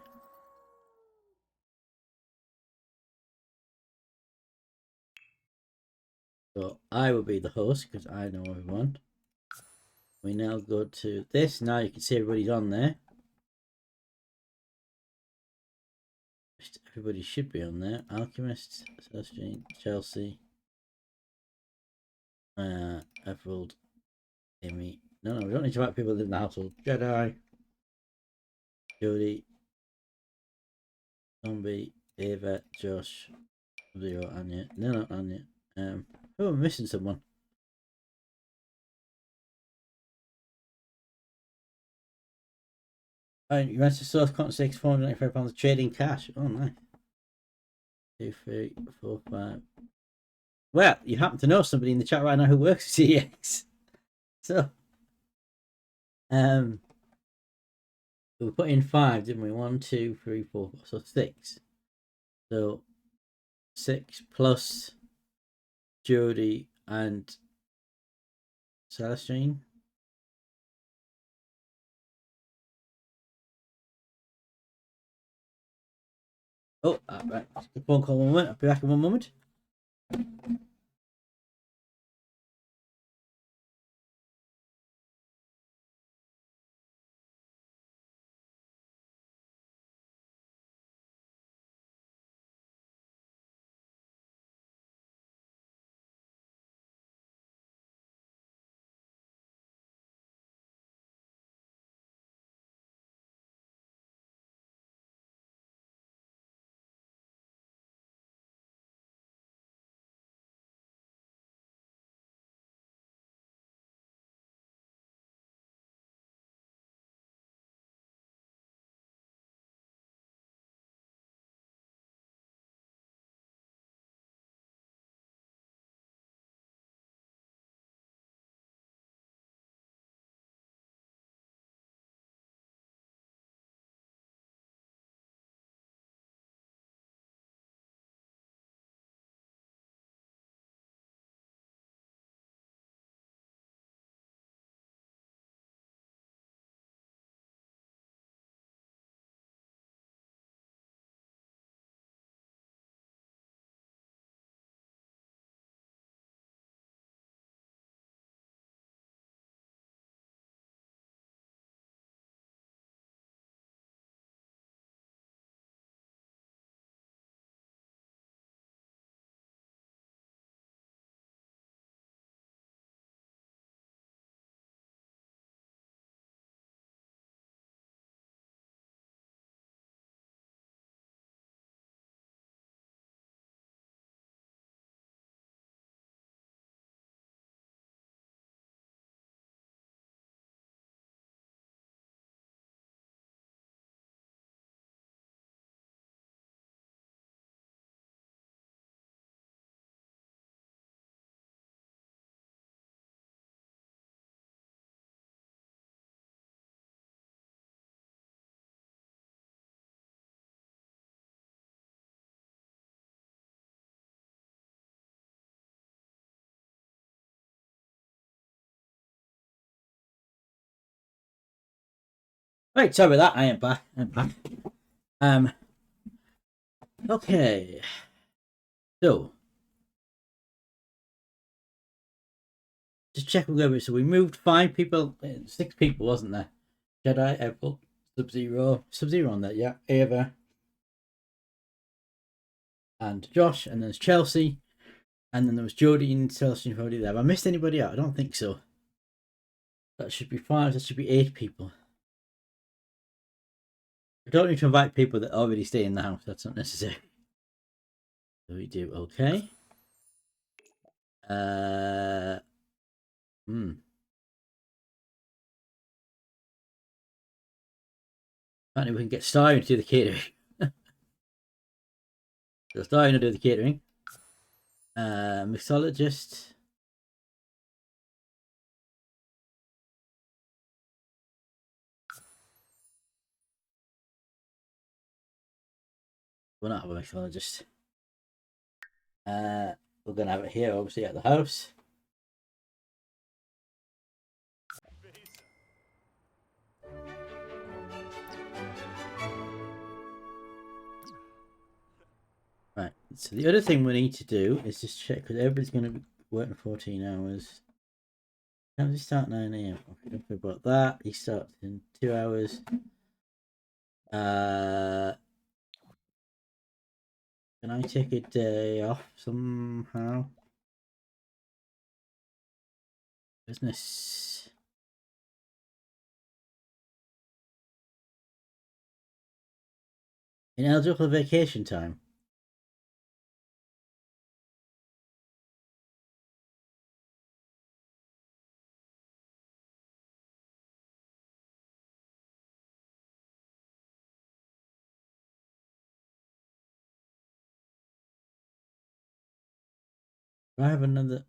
So I will be the host because I know everyone. We now go to this. Now you can see everybody's on there. Everybody should be on there. Alchemist, Celestine, Chelsea, Everald, Amy. No, we don't need to invite people that live in the household. Jedi, Jody, Zombie, Ava, Josh, Leo, Anya. No, not Anya. Oh, I'm missing someone. Oh, you managed to source content £495 of trading cash. Oh, nice. 2, 3, 4, 5. Well, you happen to know somebody in the chat right now who works at CX. So, we put in 5, didn't we? 1, 2, 3, 4, so 6. So 6 plus Jody and Celestine. Oh, right. The phone call 1 moment. I'll be back in 1 moment. Right, sorry about that. I am back. Okay. So, just check over. So we moved 5 people, 6 people, wasn't there? Jedi, Apple, Sub-Zero on that, yeah. Ava and Josh, and there's Chelsea, and then there was Jodie and Celestine already there. Have I missed anybody out? I don't think so. That should be 5. That should be 8 people. I don't need to invite people that already stay in the house. That's not necessary. So we do okay. Apparently we can get Starring to do the catering. So Starring to do the catering. Mixologist. We're not having a mixologist. We're gonna have it here, obviously, at the house. Right. So the other thing we need to do is just check because everybody's gonna be working 14 hours. How does he start 9 a.m.? Okay, don't forget about that. He starts in 2 hours. Can I take a day off somehow? Business. Ineligible for vacation time. Do I have another?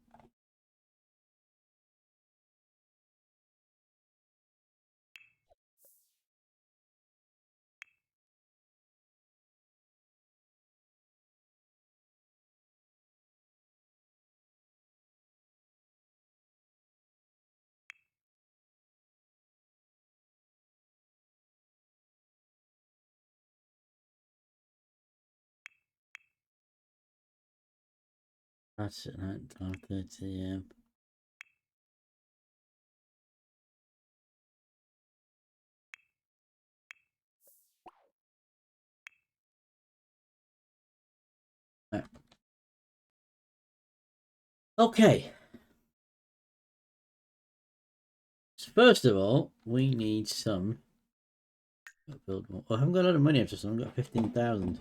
That's at 12:30 a.m. Right. Okay. So first of all, we need some. Build more. Oh, I haven't got a lot of money. I've just only got 15,000.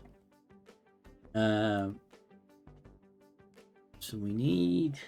So we need.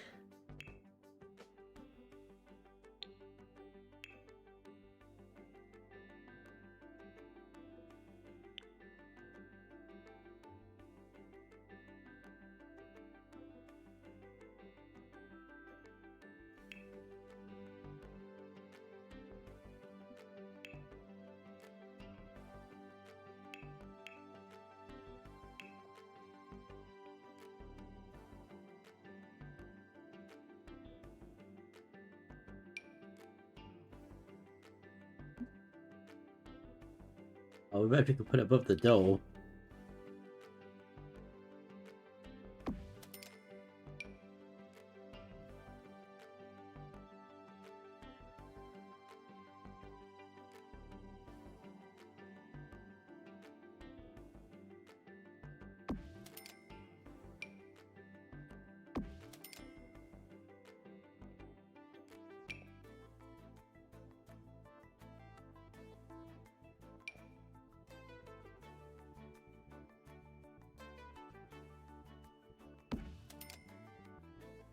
Oh, we better could put it above the door.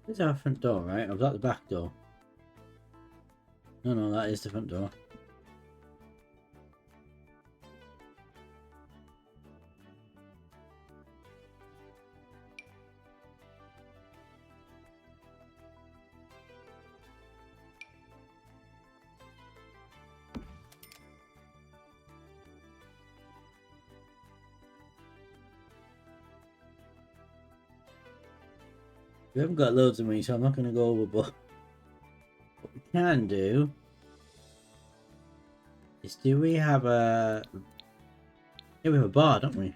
This is our front door, right? Or was that the back door? No, that is the front door. We haven't got loads of money, so I'm not going to go over, but what we can do is do we have a... Yeah, we have a bar, don't we?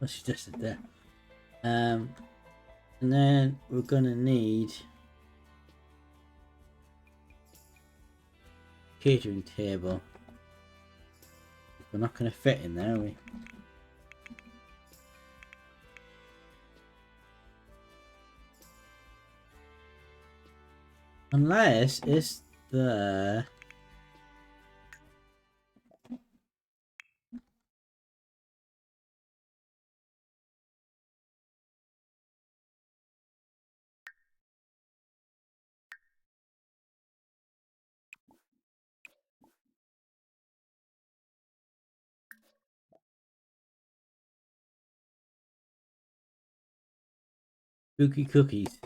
Well, she just did there. And then we're gonna need catering table. We're not gonna fit in there, are we? Unless it's the spooky cookies.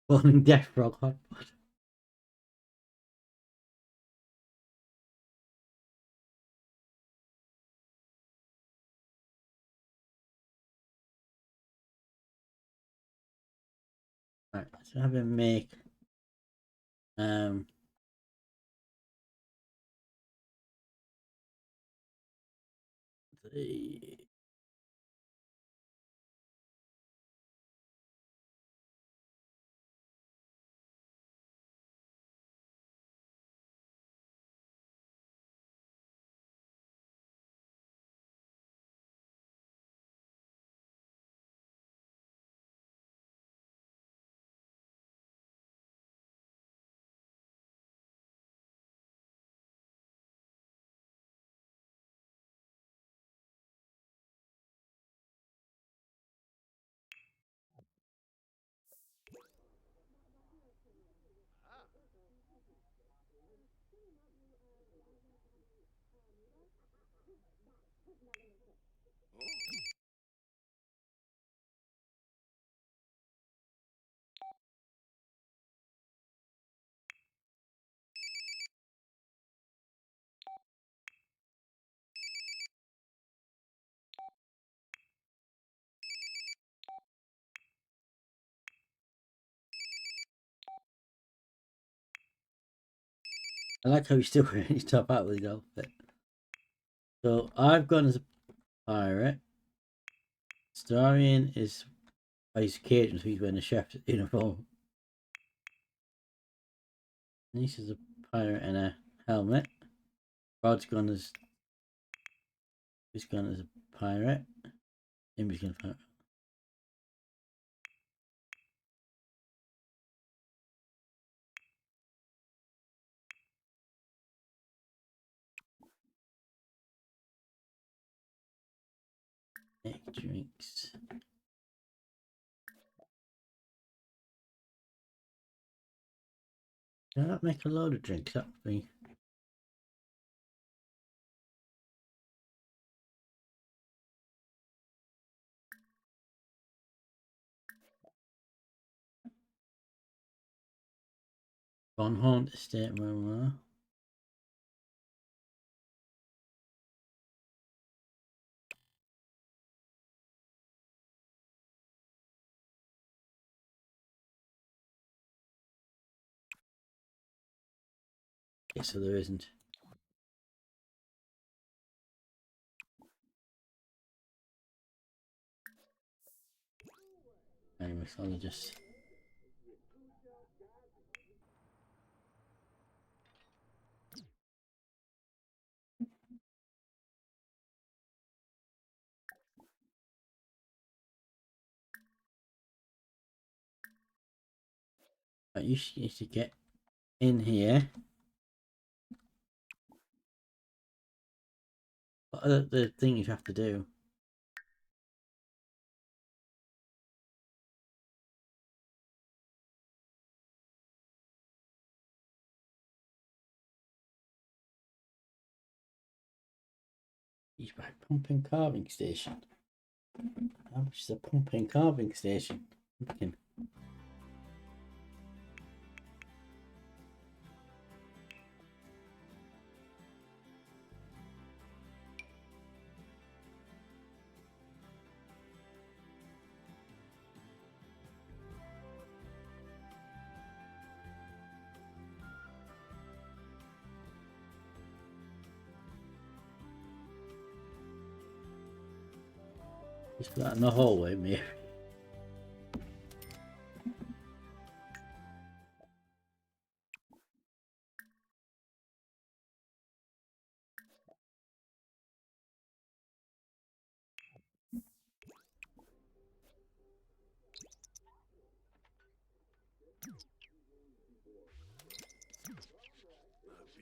Falling death frog hot. Right, so have him make the I like how he's still wearing his top hat with his outfit. So I've gone as a pirate. Starian is he's Cajun, so he's wearing a chef's uniform. This is a pirate in a helmet. Rod's gone as he's gone as a pirate. Imby's gonna pirate. Make drinks. Can I not make a load of drinks? That would be Von Horn Estate Memoir. Okay, so there isn't. Anyway, so I'll just right, you need to get in here. What are the things you have to do? He's by pumping carving station. How much is a pumping carving station? Thinking. Just put that in the hallway, maybe.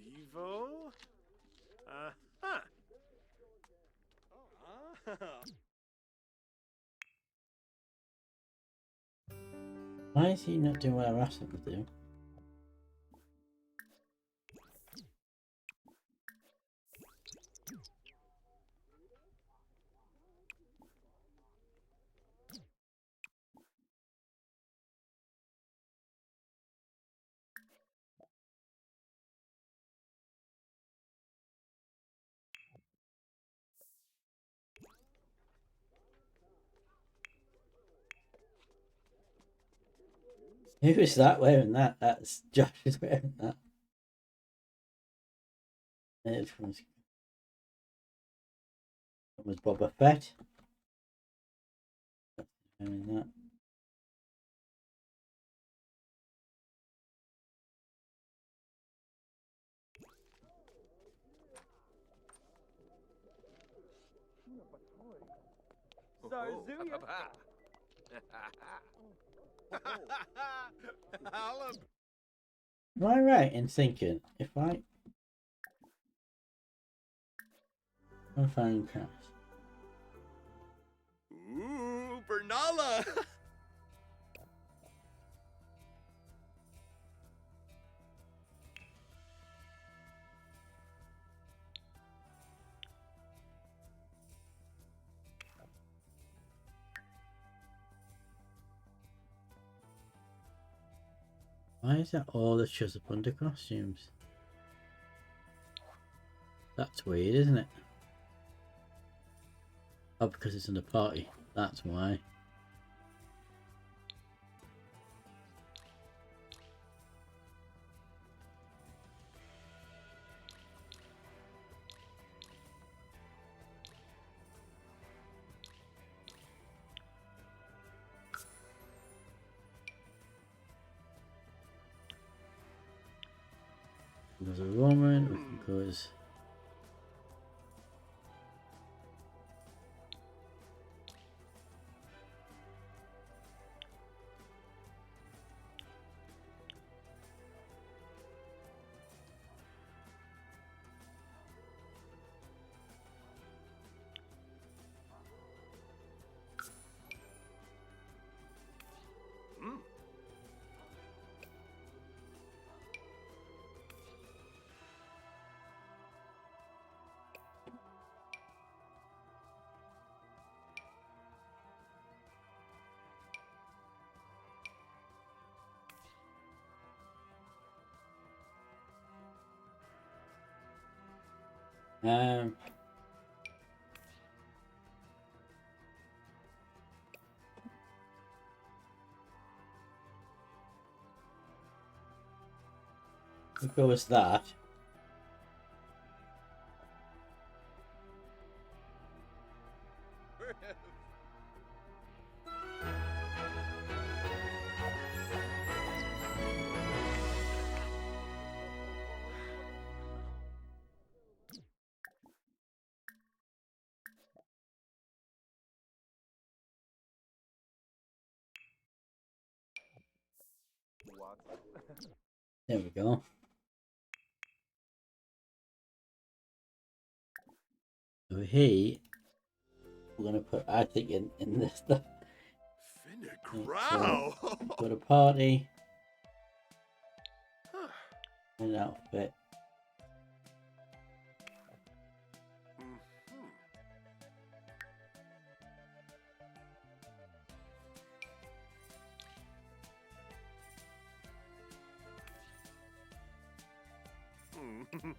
Bevo? Huh. Why is he not doing what I asked him to do? Who is that wearing that? That's Josh is wearing that. It was Boba Fett. Wearing that. Am I right in thinking if I find crash? Ooh, Bernala! Why is that all that shows up under costumes? That's weird, isn't it? Oh, because it's in the party. That's why. There's a Roman because if it was that. There we go. Over here, we're gonna put, I think, in this stuff. Finna growl. Go to party. Huh. An outfit. Mhm. Hmm.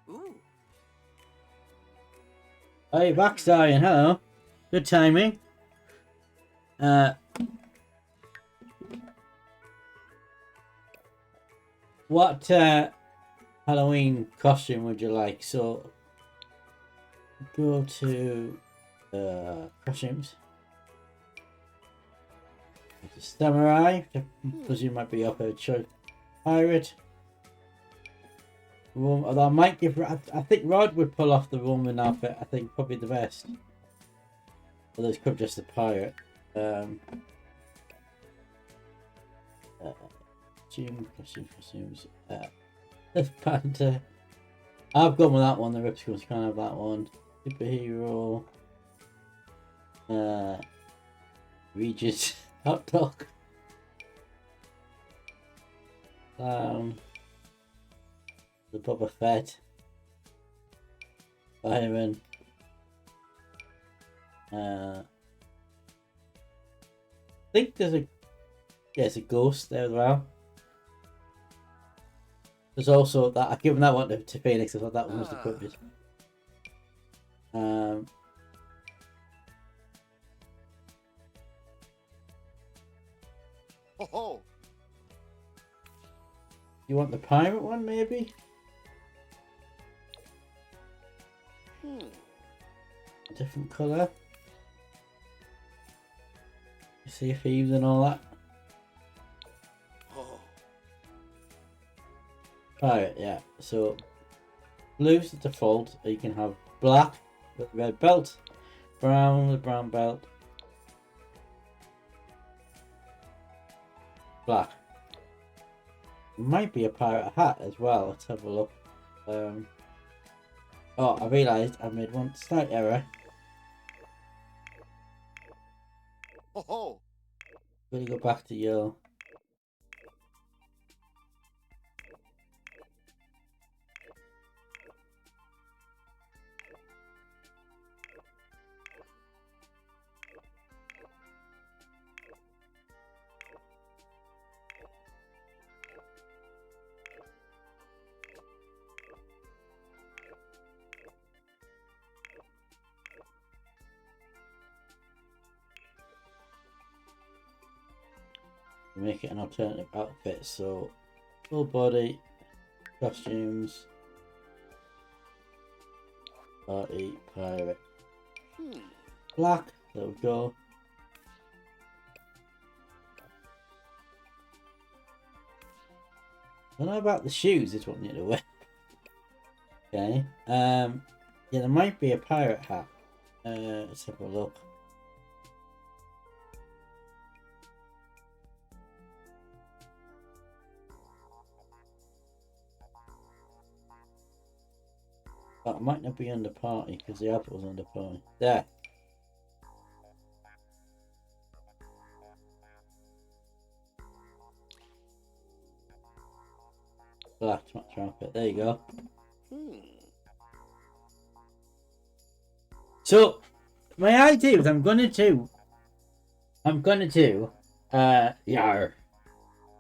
Ooh. Hey, back, Zion. Hello. Good timing. What Halloween costume would you like? So, go to costumes. There's a samurai, because you might be up a choice. Pirate. Although I might give. I think Rod would pull off the Roman outfit. I think probably the best. Although it's could just a pirate. Costumes. Panther. I've gone with that one. The Ripscombe's kind of that one. Superhero. Regis. Hot dog. The Boba Fett. Byron. I think there's a ghost there as well. There's also that I've given that one to Phoenix. I thought that one was the quickest. Oh. You want the pirate one, maybe? Different colour. See thieves and all that. Oh. Pirate, yeah. So blue's the default. You can have black with a red belt, brown with a brown belt, black. Might be a pirate hat as well. Let's have a look. Oh, I realised I made one slight error. Oh. Gonna go back to yellow. Make it an alternative outfit, so full body, costumes, party, pirate, black, there we go. I don't know about the shoes, this one need to wear. Okay, yeah, there might be a pirate hat. Let's have a look. But it might not be under party because the outfit was under party. There. Black match outfit. There you go. So my idea is I'm gonna do yar. I'm gonna do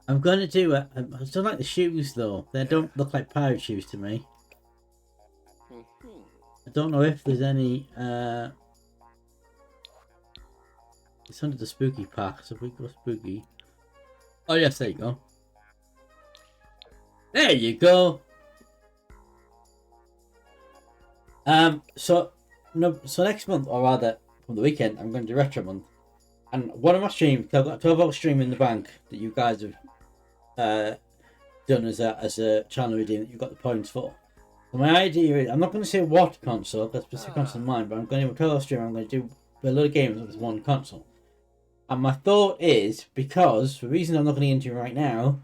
I still like the shoes though. They don't look like pirate shoes to me. I don't know if there's any it's under the spooky pack, so if we go spooky. Oh yes, there you go. There you go. So no, so next month, or rather from the weekend, I'm going to do Retro Month, and one of my streams, I've got a 12-hour stream in the bank that you guys have done as a channel redeem that you've got the points for. So my idea is, I'm not going to say what console, because specific console in mind, but I'm going to do a 12-hour stream. I'm going to do a lot of games with one console. And my thought is, because the reason I'm not going to get into right now,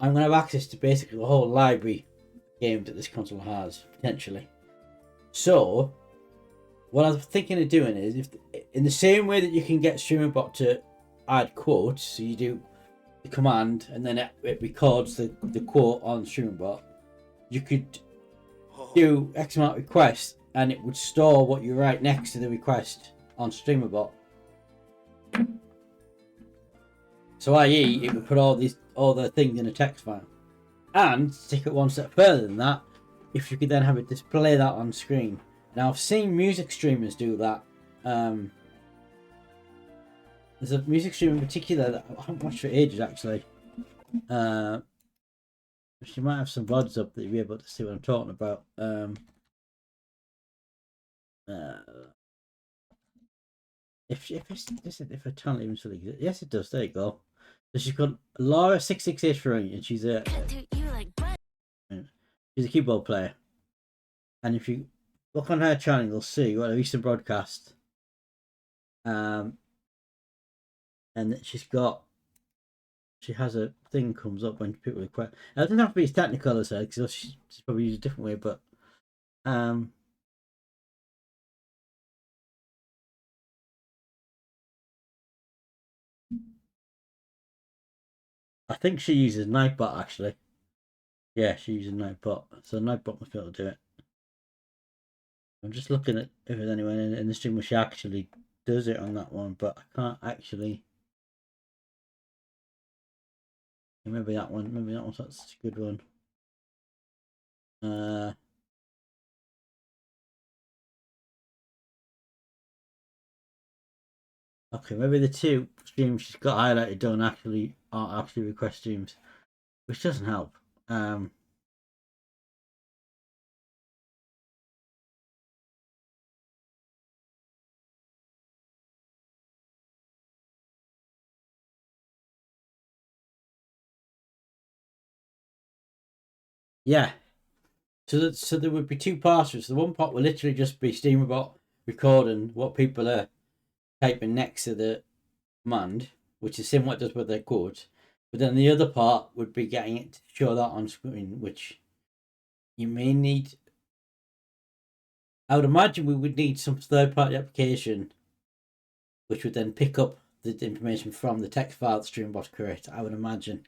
I'm going to have access to basically the whole library games that this console has potentially. So what I was thinking of doing is, if in the same way that you can get StreamerBot to add quotes, so you do the command and then it records the quote on StreamerBot, you could do X amount of requests and it would store what you write next to the request on StreamerBot. So i.e. it would put all the things in a text file. And to take it one step further than that, if you could then have it display that on screen. Now I've seen music streamers do that. There's a music streamer in particular that I haven't watched for ages actually. She might have some VODs up that you'll be able to see what I'm talking about. If a channel even still exists, yes it does. There you go. So she's got Laura668 and she's a keyboard player. And if you look on her channel, you'll see what a recent broadcast. And she has a thing comes up when people request. It doesn't have to be as technical as her because she's probably used a different way, but I think she uses Nightbot actually. Yeah, she uses Nightbot, so Nightbot must be able to do it. I'm just looking at if there's anyone in the stream where she actually does it on that one, but I can't actually. Maybe that one. Maybe that one's that's a good one. Okay, maybe the two streams she's got highlighted aren't actually request streams, which doesn't help. Yeah. So there would be two parts. The one part will literally just be SteamerBot recording what people are typing next to the command, which is similar what it does with their quotes. But then the other part would be getting it to show that on screen, which you may need. I would imagine we would need some third-party application, which would then pick up the information from the text file that StreamBot creates. I would imagine.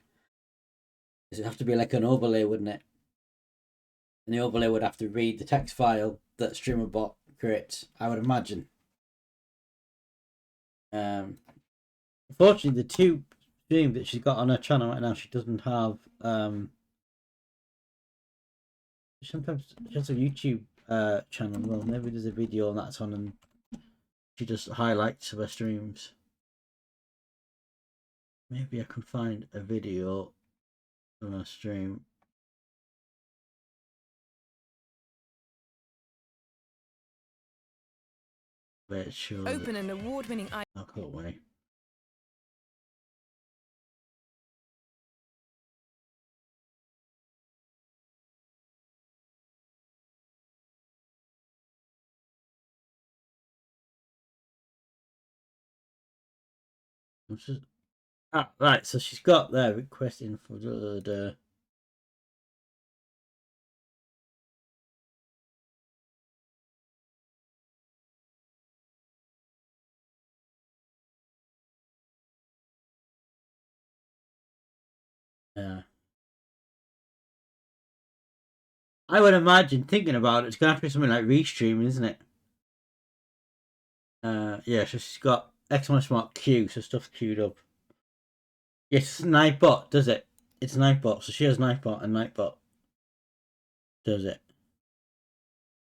It'd have to be like an overlay, wouldn't it? And the overlay would have to read the text file that StreamerBot creates. I would imagine. Unfortunately, the two streams that she's got on her channel right now, she doesn't have. Sometimes she has a YouTube channel. Well, maybe there's a video on that's on, and she just highlights of her streams. Maybe I can find a video on her stream. Where it shows. Open an award-winning. Oh, go away. Right, so she's got there requesting for the yeah. I would imagine, thinking about it, it's gonna have to be something like restreaming, isn't it? Yeah, so she's got exclamation mark Q, so stuff's queued up. Yes, Nightbot does it. It's Nightbot, so she has Nightbot and Nightbot does it.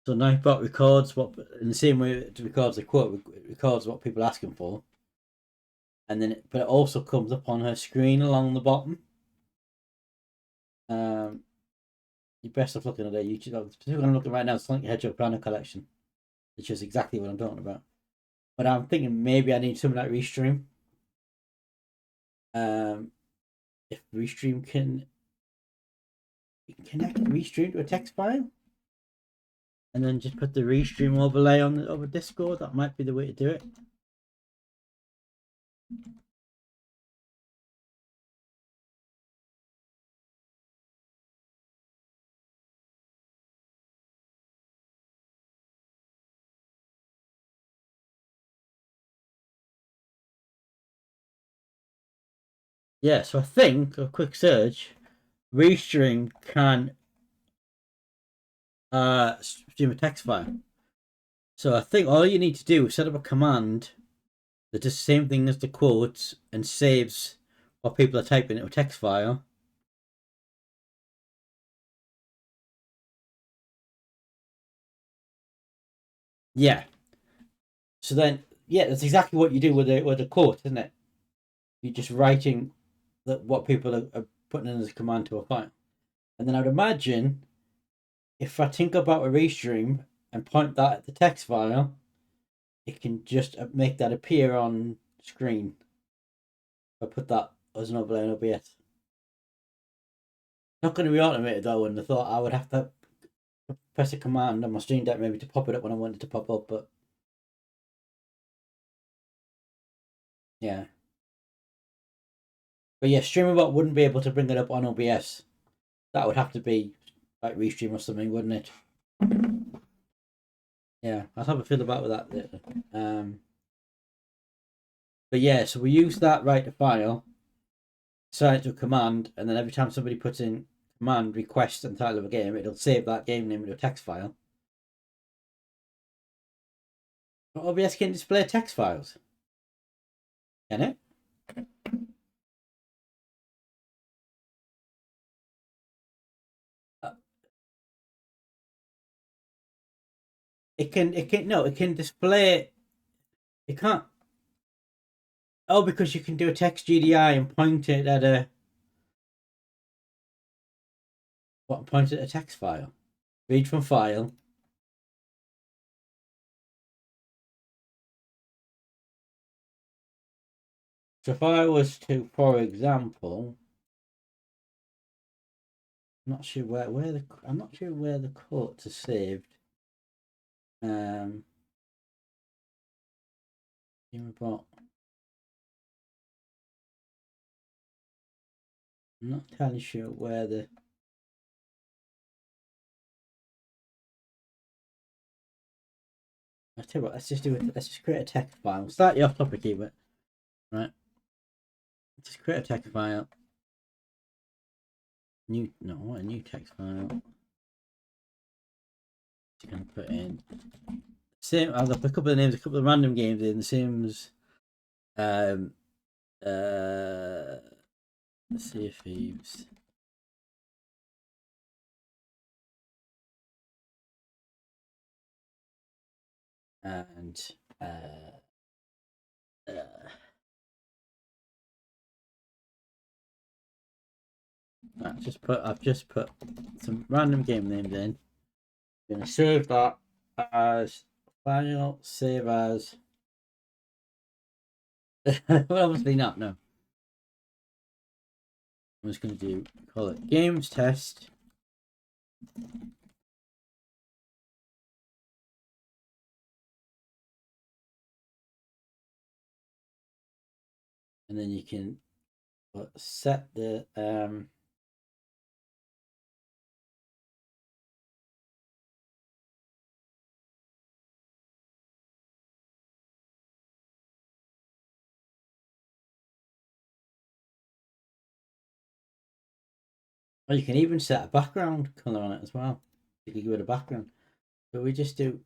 So Nightbot records what, in the same way it records the quote, it records what people are asking for, and then but it also comes up on her screen along the bottom. You're best off looking at their YouTube. I'm specifically looking right now, Sonic the Hedgehog Piano Collection, which is exactly what I'm talking about. But I'm thinking maybe I need something like Restream. If Restream can connect Restream to a text file, and then just put the Restream overlay on over Discord, that might be the way to do it. Yeah, so I think a quick search, Restream can stream a text file. So I think all you need to do is set up a command that does the same thing as the quotes and saves what people are typing into a text file. Yeah. So then, yeah, that's exactly what you do with a quote, isn't it? You're just writing what people are putting in as a command to a file. And then I'd imagine if I think about a restream and point that at the text file, it can just make that appear on screen. I put that as an overlay in OBS. Not going to be automated though, and I thought I would have to press a command on my Stream Deck maybe to pop it up when I wanted to pop up, but yeah. But yeah, StreamerBot wouldn't be able to bring it up on OBS. That would have to be like Restream or something, wouldn't it? Yeah, I'll have a feel about that later. But yeah, so we use that write to file, set it to a command, and then every time somebody puts in command request and title of a game, it'll save that game name into a text file. But OBS can display text files. Can it? It can display. It can't. Oh, because you can do a text GDI and point it at a. What, point it at a text file? Read from file. So if I was to, for example, I'm not sure where the quotes are saved. Report. I'm not entirely sure where the. I'll tell you what, let's just do it. Let's just create a text file. Slightly off topic here, but right. Just create a text file. A new text file. Just gonna put in same. I'll put a couple of names, a couple of random games in. The Sims. Sea of Thieves. And I've just put some random game names in. I'm gonna save that as file, save as. Well, obviously not. No. I'm just gonna call it games test. And then you can set the or you can even set a background color on it as well. You can give it a background. So we just do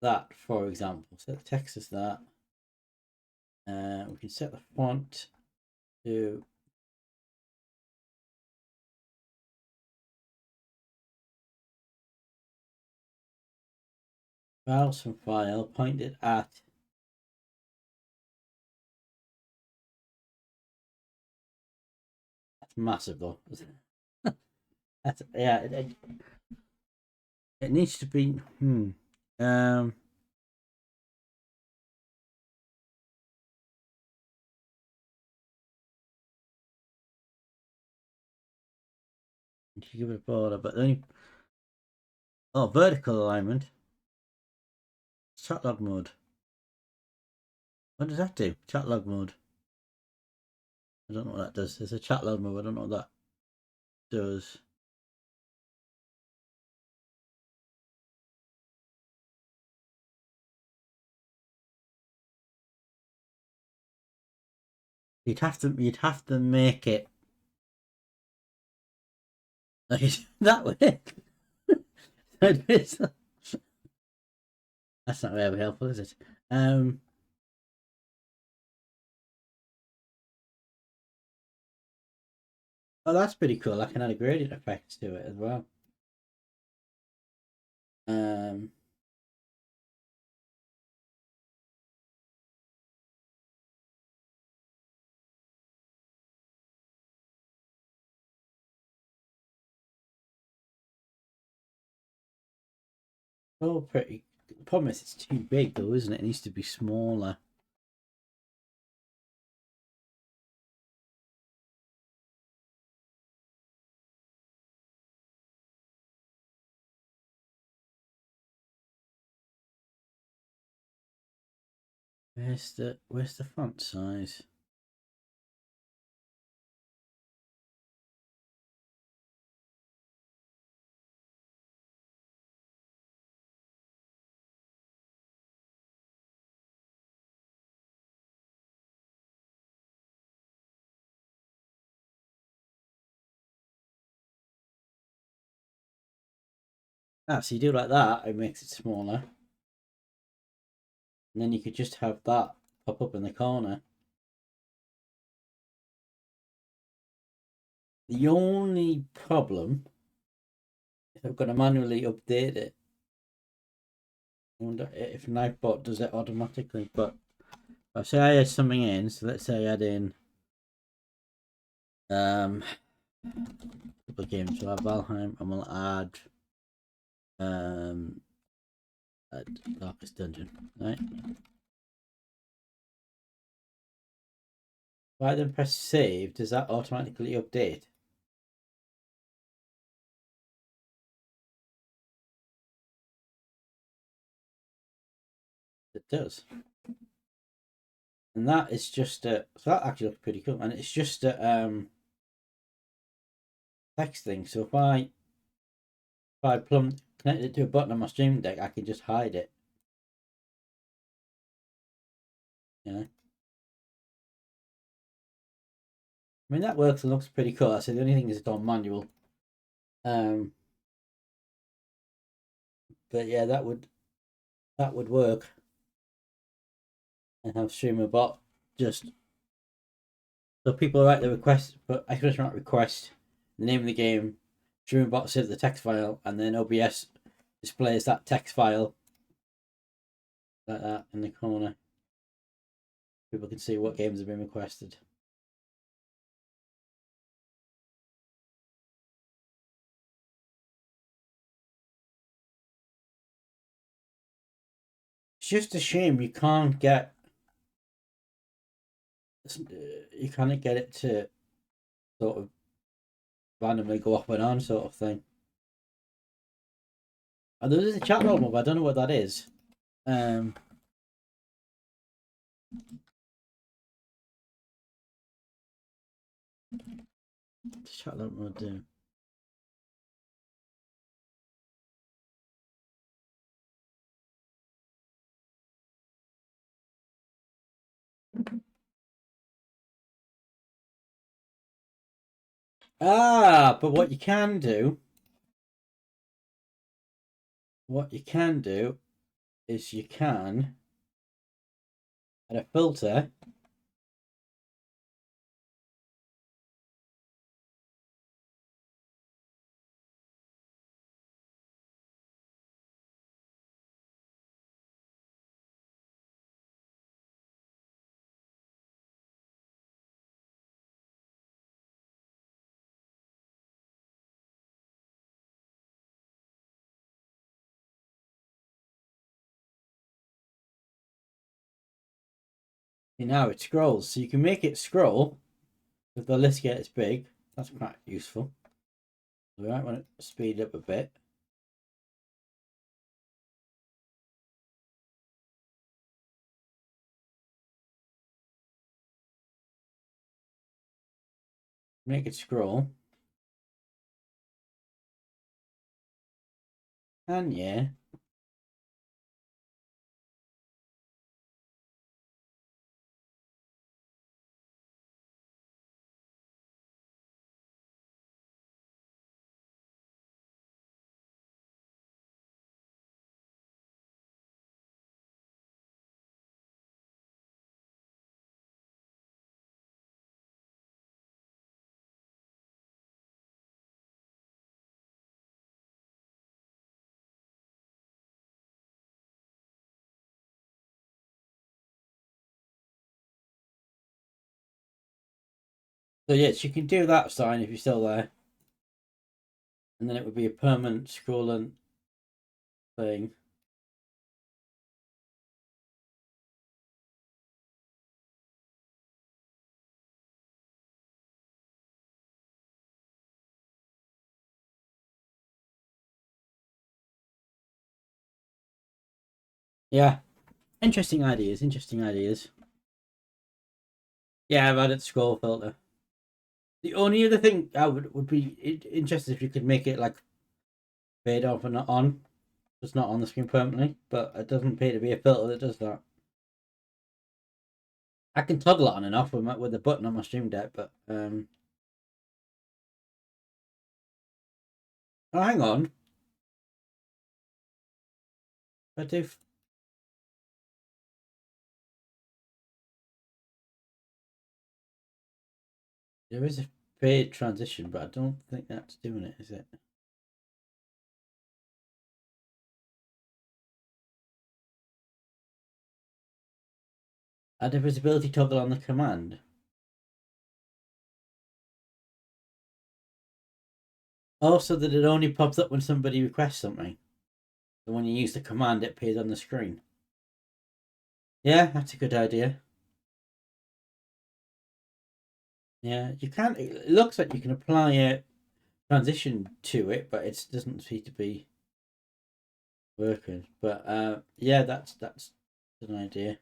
that, for example. Set the text as that. We can set the font to browse from file, point it at. That's massive though, isn't it? That's, yeah, it needs to be. Um. You give it a border, but then vertical alignment. Chat log mode. What does that do? Chat log mode. I don't know what that does. There's a chat log mode. I don't know what that does. You'd have to make it like that way. That's not very helpful, is it? Oh, that's pretty cool. I can add a gradient effect to it as well. Oh, pretty. The problem is it's too big, though, isn't it? It needs to be smaller. Where's the font size? Ah, so you do like that, it makes it smaller. And then you could just have that pop up in the corner. The only problem, if I've got to manually update it, I wonder if Nightbot does it automatically. But if I say I add something in, so let's say I add in a couple of games. So I have Valheim, and we'll add Darkest Dungeon, right? If I then press save, does that automatically update? It does. And that is just a, so that actually looks pretty cool. And it's just a text thing. So if I connect it to a button on my Stream Deck, I can just hide it. Yeah. I mean that works and looks pretty cool. I said the only thing is it's on manual. But yeah, that would work. And have Streamer Bot just so people write the request, but exclamation mark request, the name of the game, Streamer Bot saves the text file, and then OBS displays that text file like that in the corner. People can see what games have been requested. It's just a shame you can't get it to sort of randomly go off and on sort of thing. And there is a chat log mode, I don't know what that is. Chat log mode do. Ah, but what you can do is you can add a filter. Now it scrolls, so you can make it scroll if the list gets big. That's quite useful. We might want to speed up a bit. Make it scroll. And yeah. So yes, you can do that sign if you're still there. And then it would be a permanent scrolling thing. Yeah. Interesting ideas, interesting ideas. Yeah, I've added scroll filter. The only other thing I would be interested if you could make it like fade off and not on. It's not on the screen permanently, but it doesn't appear to be a filter that does that. I can toggle it on and off with the button on my stream deck, but oh, hang on. I do. There is a fade transition, but I don't think that's doing it, is it? Add a visibility toggle on the command. Also, that it only pops up when somebody requests something. So when you use the command, it appears on the screen. Yeah, that's a good idea. Yeah, you can. It looks like you can apply a transition to it, but it doesn't seem to be working. But yeah, that's an idea.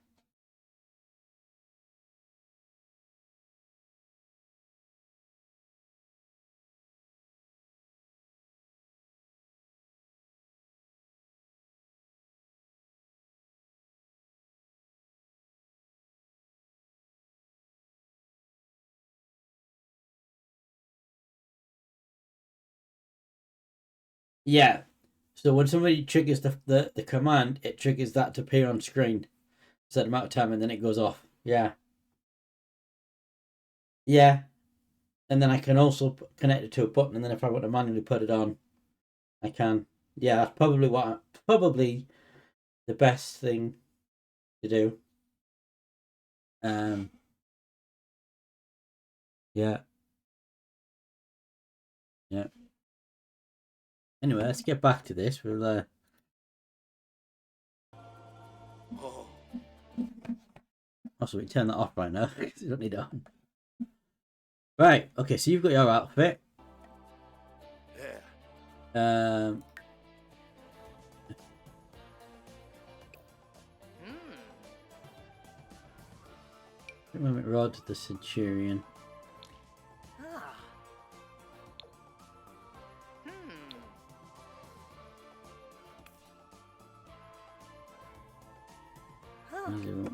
Yeah. So when somebody triggers the command, it triggers that to appear on screen a certain amount of time, and then it goes off. Yeah. Yeah. And then I can also connect it to a button, and then if I want to manually put it on, I can. Yeah, that's probably the best thing to do. Yeah. Yeah. Anyway, let's get back to this. We'll Oh. also we can turn that off right now because you don't need it on. Right. Okay. So you've got your outfit. Yeah. Moment Rod, the Centurion. Ah.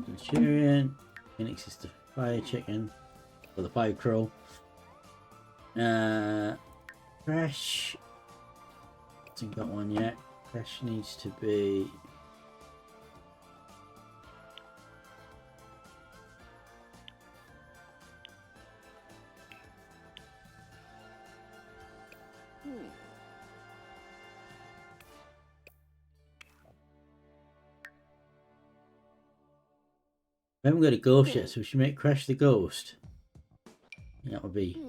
Centurion. Phoenix is the fire chicken. Or the fire crow. Crash. Hasn't got one yet. Crash needs to be. We haven't got a ghost yet, so we should make Crash the ghost. That would be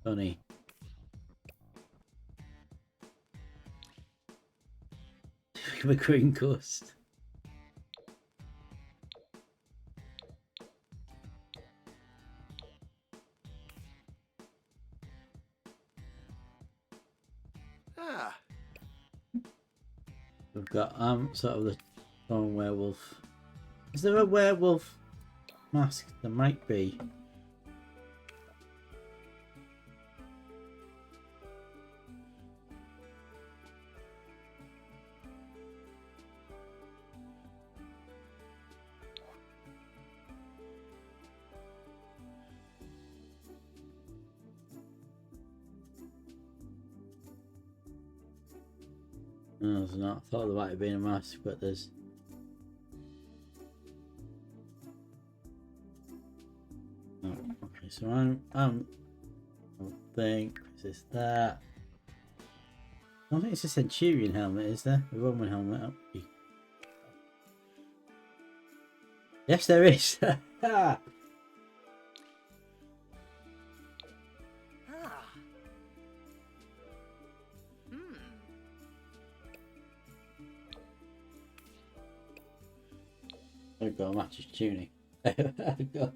funny. Become a green ghost. got sort of the stone werewolf. Is there a werewolf mask? There might be. No, there's not. I thought there might have been a mask, but there's. Oh, okay, so I don't think is that. I don't think it's a Centurion helmet, is there? A Roman helmet. Oh. Yes, there is. Ah. Hmm. I've got to match his tuning. I've got.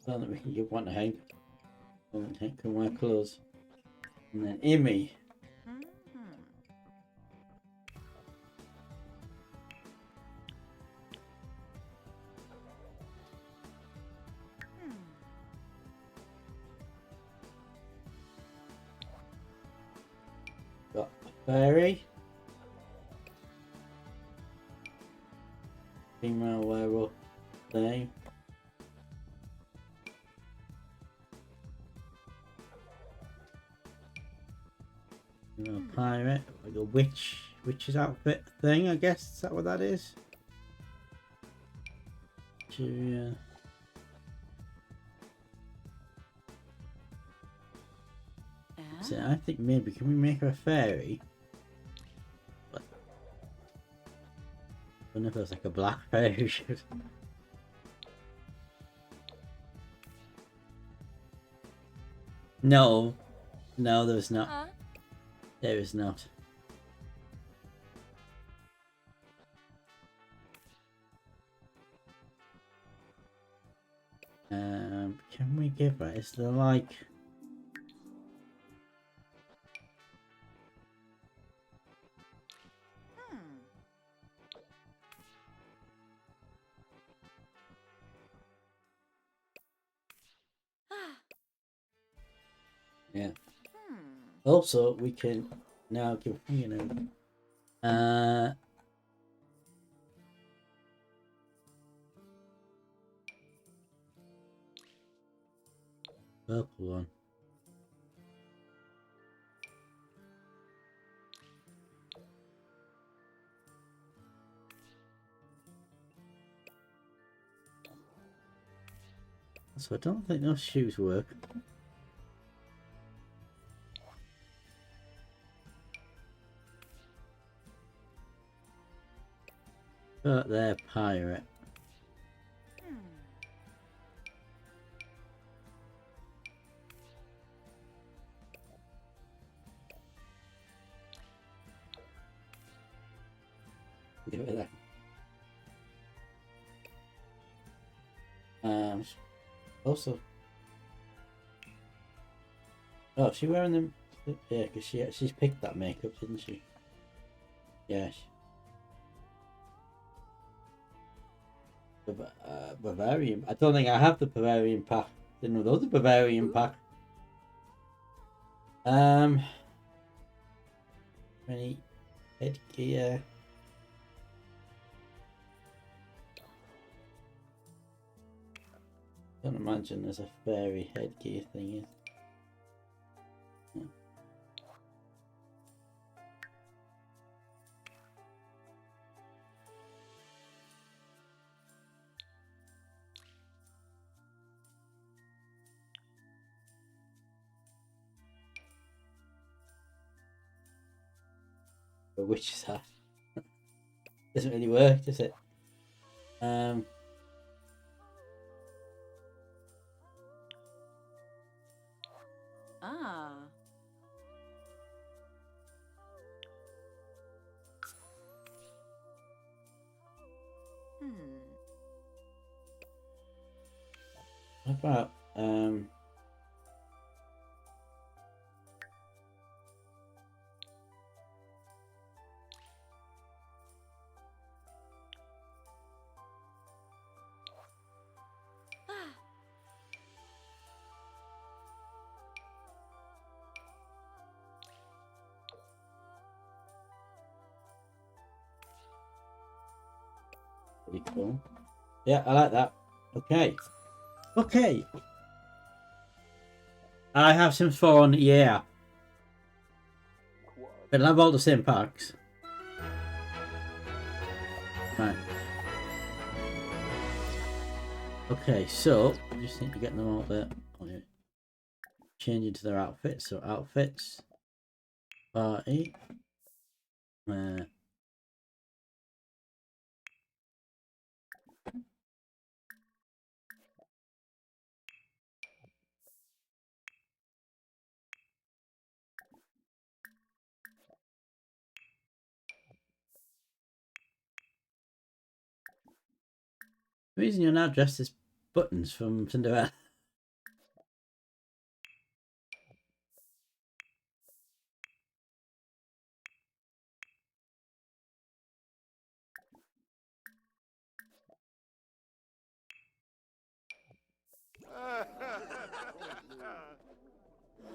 So that we can give one to Hank. Hank can wear clothes. And then Amy. Got a fairy. Female werewolf thing. A pirate, like a witch's outfit thing, I guess. Is that what that is? So I think maybe can we make her a fairy? But I don't know if there's like a black fairy. No, there's not. There is not. Can we give her? Is there like? Yeah. Also, we can now give purple one. So I don't think those shoes work. But they're pirate. Give it that. Also. Oh, is she wearing them? Yeah, because she's picked that makeup, didn't she? Yes. Bavarian. I don't think I have the Bavarian pack. Didn't know the Bavarian pack. Any headgear? Don't imagine there's a fairy headgear thing. The witch's hat. Doesn't really work, does it? about pretty cool. Yeah, I like that. Okay. Okay. I have Sims 4 on, yeah. But I have all the same packs. Right. Okay, so I just need to get them all there. Okay. Change into their outfits. So outfits. Party. The reason you're now dressed as Buttons from Cinderella.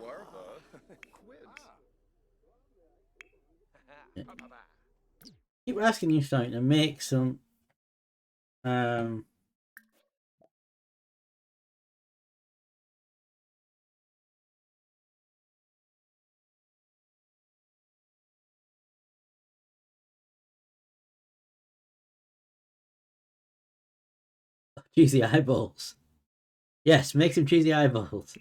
Warva quibs. Yeah. Keep asking you something to make some cheesy eyeballs. Yes, make some cheesy eyeballs.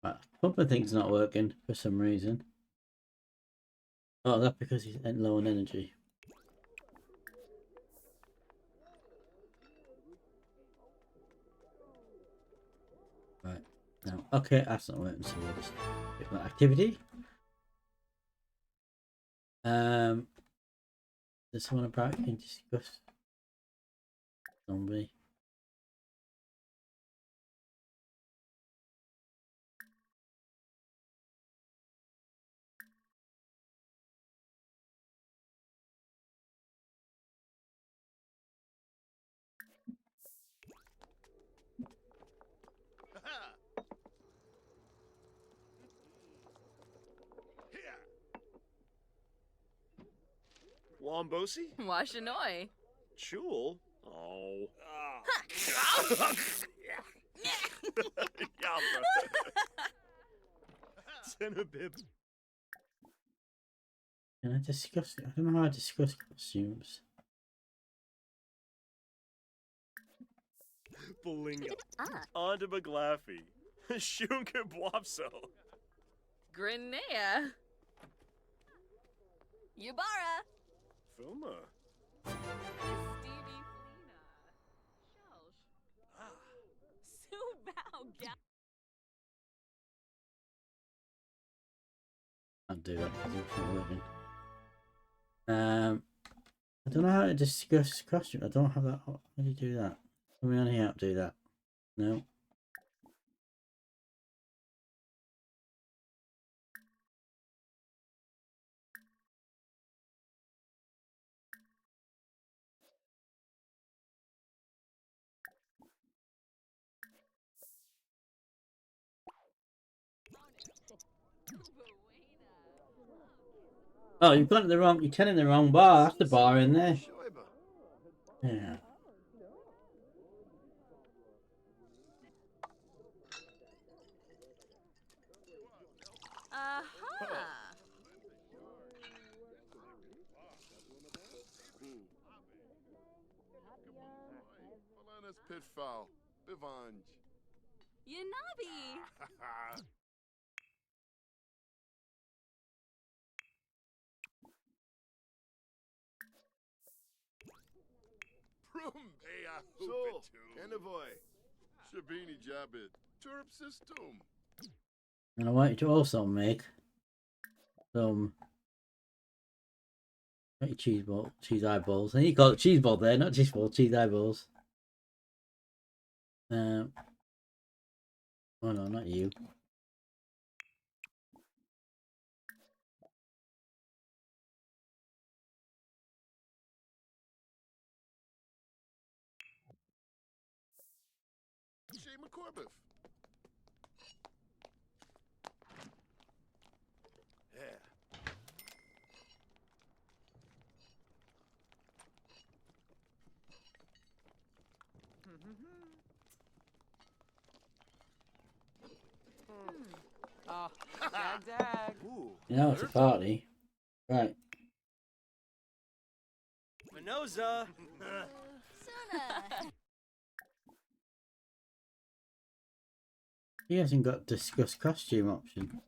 Right, pumping thing's not working for some reason. Oh, that's because he's low on energy. Right. Now, okay, that's not working, so we'll just pick that activity. There's someone about you can discuss. Zombie. Wombosi? Washanoi. Chul? Oh. Cinnabib. Can I discuss it? I don't know how I discuss costumes. Belinga. Onda Maglaffy. Shunker Blopso. Grenea. Yubara. Fuma. Stevie Flina. Subao Gal. I'll do that because it's not working. I don't know how to discuss costume. I don't have that. How do you do that? Let me on here do that. No. Oh, you've got it the wrong. You're telling the wrong bar. That's the bar in there. Yeah. Aha. Falanas Pitfall. Bivanj. Yanabi. Rumbea So, Hoopitu. Enavoy. Shabini Jabit. Turp System. And I want you to also make some cheese eyeballs. And you call it cheese ball there, not cheese ball, cheese eyeballs. Oh no, not you. Shay McCorbiff. Yeah. Oh, dag. Ooh. You know it's a party. Right. Minoza. Suna. He hasn't got discuss costume option.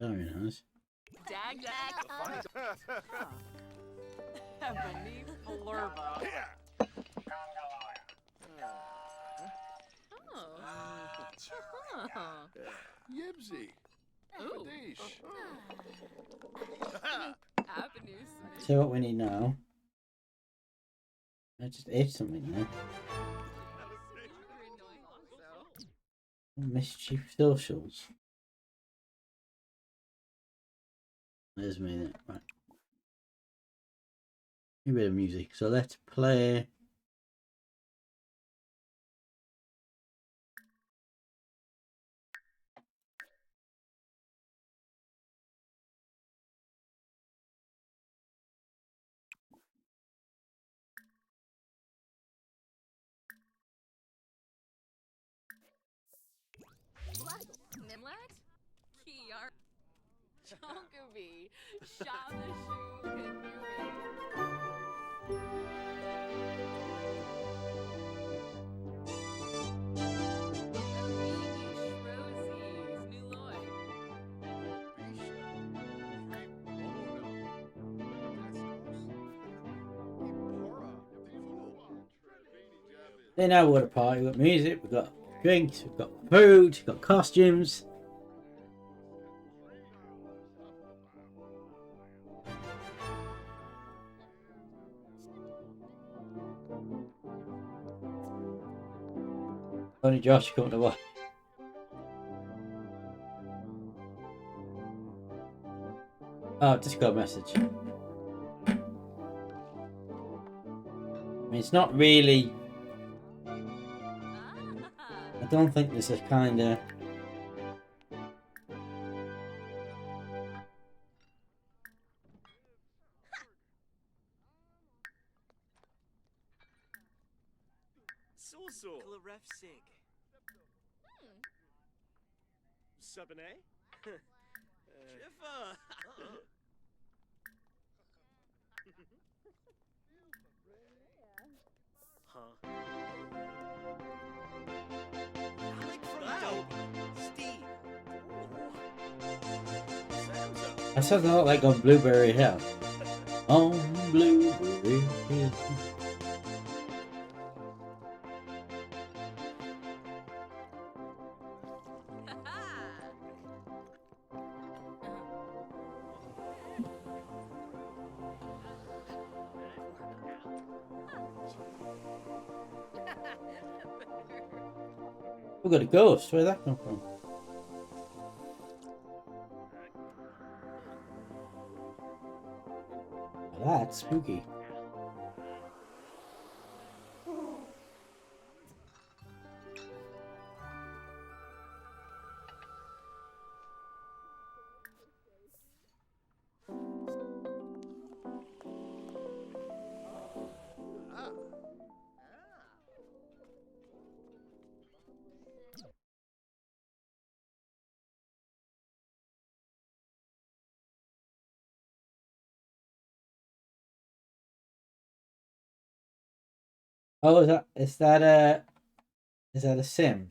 Very nice. Dag. Beneath Flurba. Yeah. Oh. Yibsy. Ooh. Fadish. Avenues. So what we need now. I just ate something there. Mischief socials. There's me there. Right. A bit of music. So let's play. Nimlet? Kiar. Chonkaby. Shamashu Kanumi. Then now we've got a party. We've got music, we've got drinks, we've got food, we've got costumes. Only Josh coming to watch. Oh, Discord message. I mean, it's not really. I don't think there's a kind of. Sulsul. Claref Sig. Subane. Jiffa. Huh? Alec from Wow. Dope. Steve. Samza. That sounds a lot like on Blueberry Hill. On Blueberry Hill. We've got a ghost. Where'd that come from? Well, that's spooky. Oh, is that Is that a sim?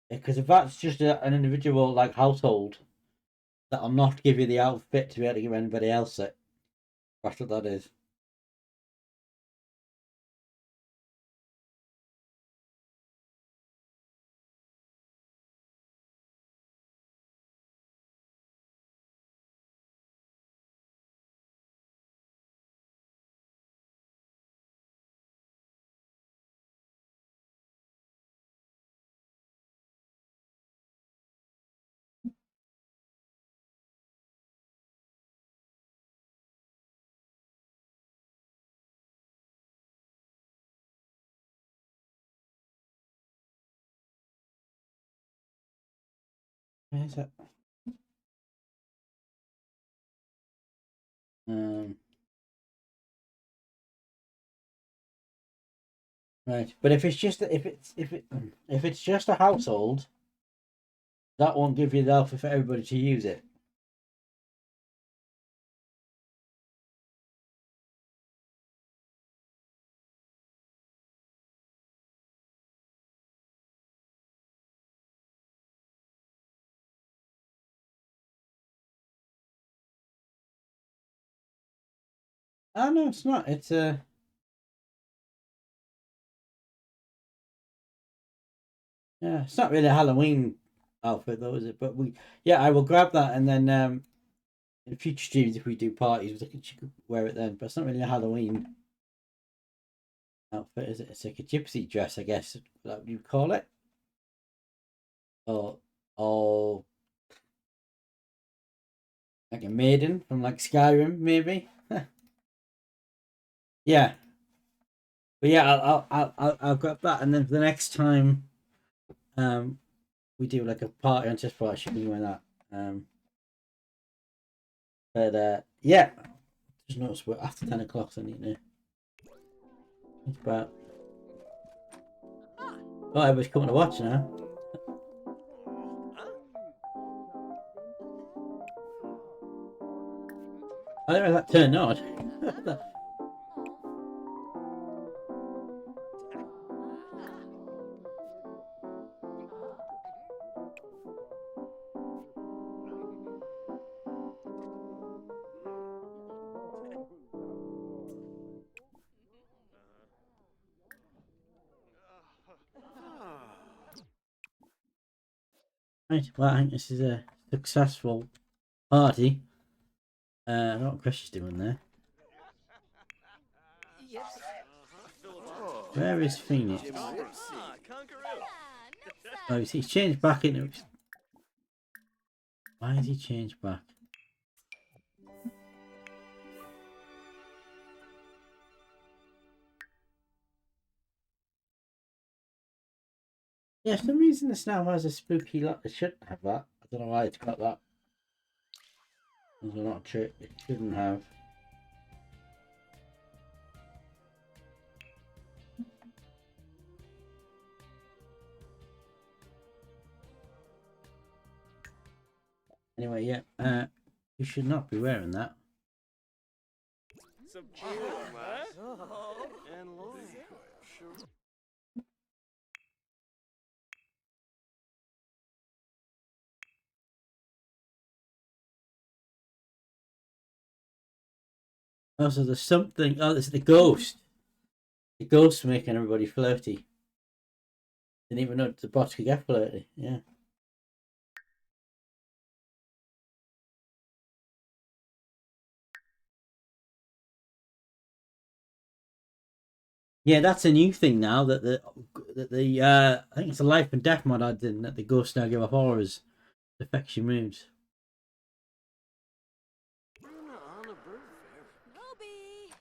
Because if that's just an individual like household, that'll not give you the outfit to be able to give anybody else it. That's what that is. Where's that? Right, but if it's just if it's just a household, that won't give you the outfit for everybody to use it. Oh no, it's not. It's a yeah, it's not really a Halloween outfit though, is it? But yeah, I will grab that and then in future streams if we do parties, we could wear it then. But it's not really a Halloween outfit, is it? It's like a gypsy dress, I guess. Is that what you call it? Or like a maiden from like Skyrim, maybe. Yeah, but yeah, I'll grab that, and then for the next time, we do like a party on Just Party, I should be doing that. But yeah, just noticed we're after 10 o'clock, so I need to. It's about. Oh, everybody's coming to watch now. I didn't realize that turned on. Right, well, I think this is a successful party. I don't know what Chris is doing there. Where is Phoenix? Oh, he's changed back into. Why has he changed back? Yeah, for some reason this now has a spooky look. It shouldn't have that. I don't know why it's got that. It's not true. It shouldn't have. Anyway, yeah. You should not be wearing that. And Lloyd. Also, there's something. Oh, it's the ghost. The ghost making everybody flirty. Didn't even know the bots could get flirty. Yeah. Yeah, that's a new thing now that the I think it's a life and death mod I did that the ghosts now give off auras to affect your moods. Noby.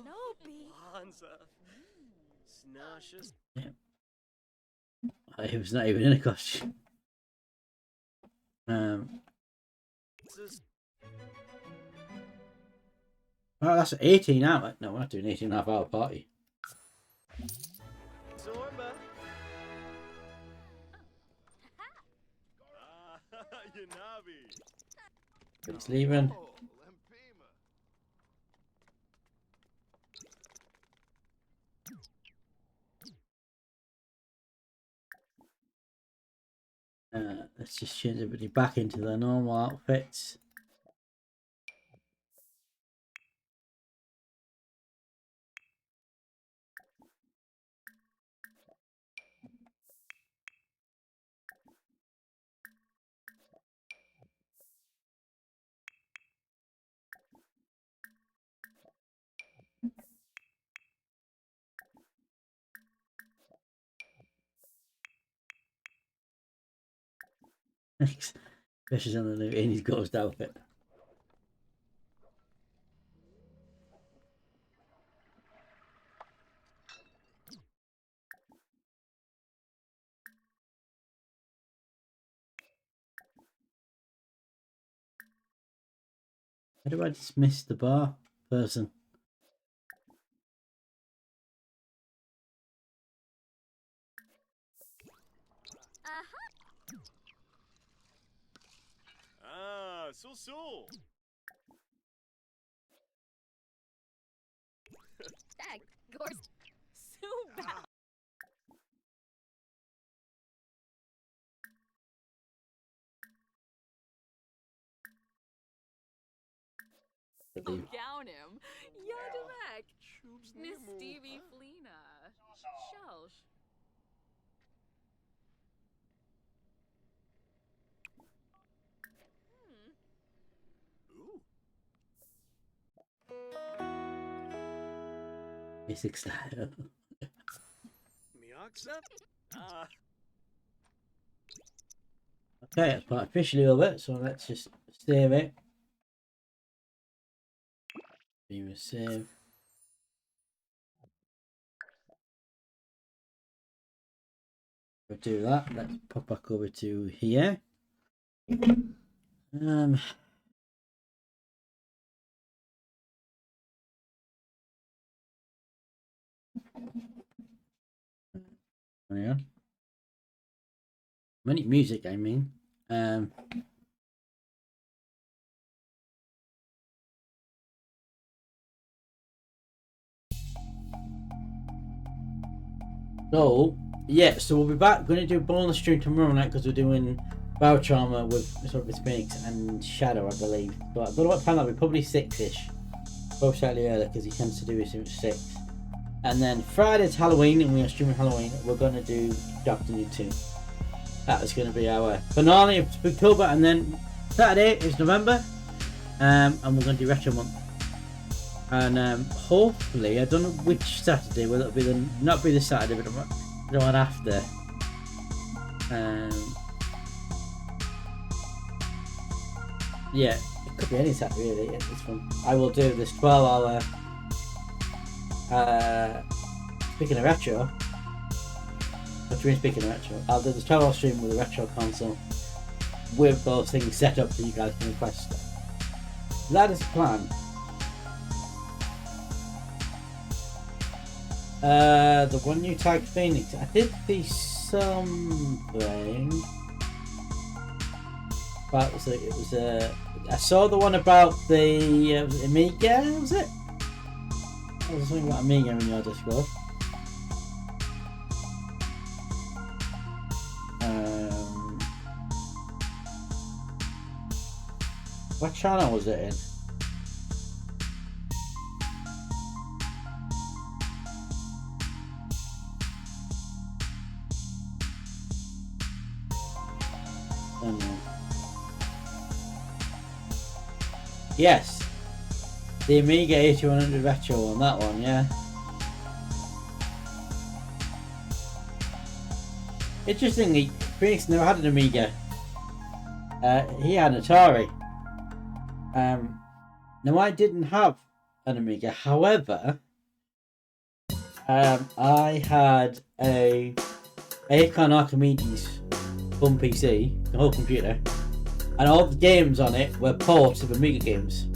Noby. Hansa. Snashes. Yeah. It was not even in a costume. Oh, that's 18 hour. No, we're not doing 18.5 hour party. Zorba. Yanabi. It's leaving. Oh, Lampima. Let's just change everybody back into their normal outfits. Especially on the new 80s ghost outfit. How do I dismiss the bar person? Ah, so. Dag, Gors. Super. Believe. Gown him. Yademek. Miss Stevie Flina. Shelsh. Ooh. Basic style. Miaksa? Ah. Okay, that's part officially over, so let's just save it. View and save. We'll do that. Let's pop back over to here. Hang on. Many music, I mean. So yeah, so we'll be back. Going to do bonus stream tomorrow night because we're doing Bow Charmer with sort of Phoenix and Shadow, I believe. But I don't know what time that'll be. Probably 6ish. Both slightly earlier because he tends to do his at 6. And then Friday's Halloween, and we are streaming Halloween. We're going to do Doctor New 2. That is going to be our finale of Spooktober, and then Saturday is November, and we're going to do Retro Month. And hopefully, I don't know which Saturday, whether it'll be not be the Saturday, but the one after. Yeah, it could be any Saturday really. It's fun. I will do this 12-hour. Speaking of retro, what do you mean speaking of retro? I'll do this 12-hour stream with a retro console with those things set up so you guys can request stuff. That is the plan. The one you tagged Phoenix, I did see something. But it was I saw the one about the Amiga, was it? There was something about Amiga in your Discord. What channel was it in? Yes, the Amiga 8100 Retro on that one, yeah. Interestingly, Phoenix never had an Amiga. He had an Atari. Now I didn't have an Amiga, however, I had a Acorn Archimedes home PC, the whole computer, and all the games on it were ports of Amiga games.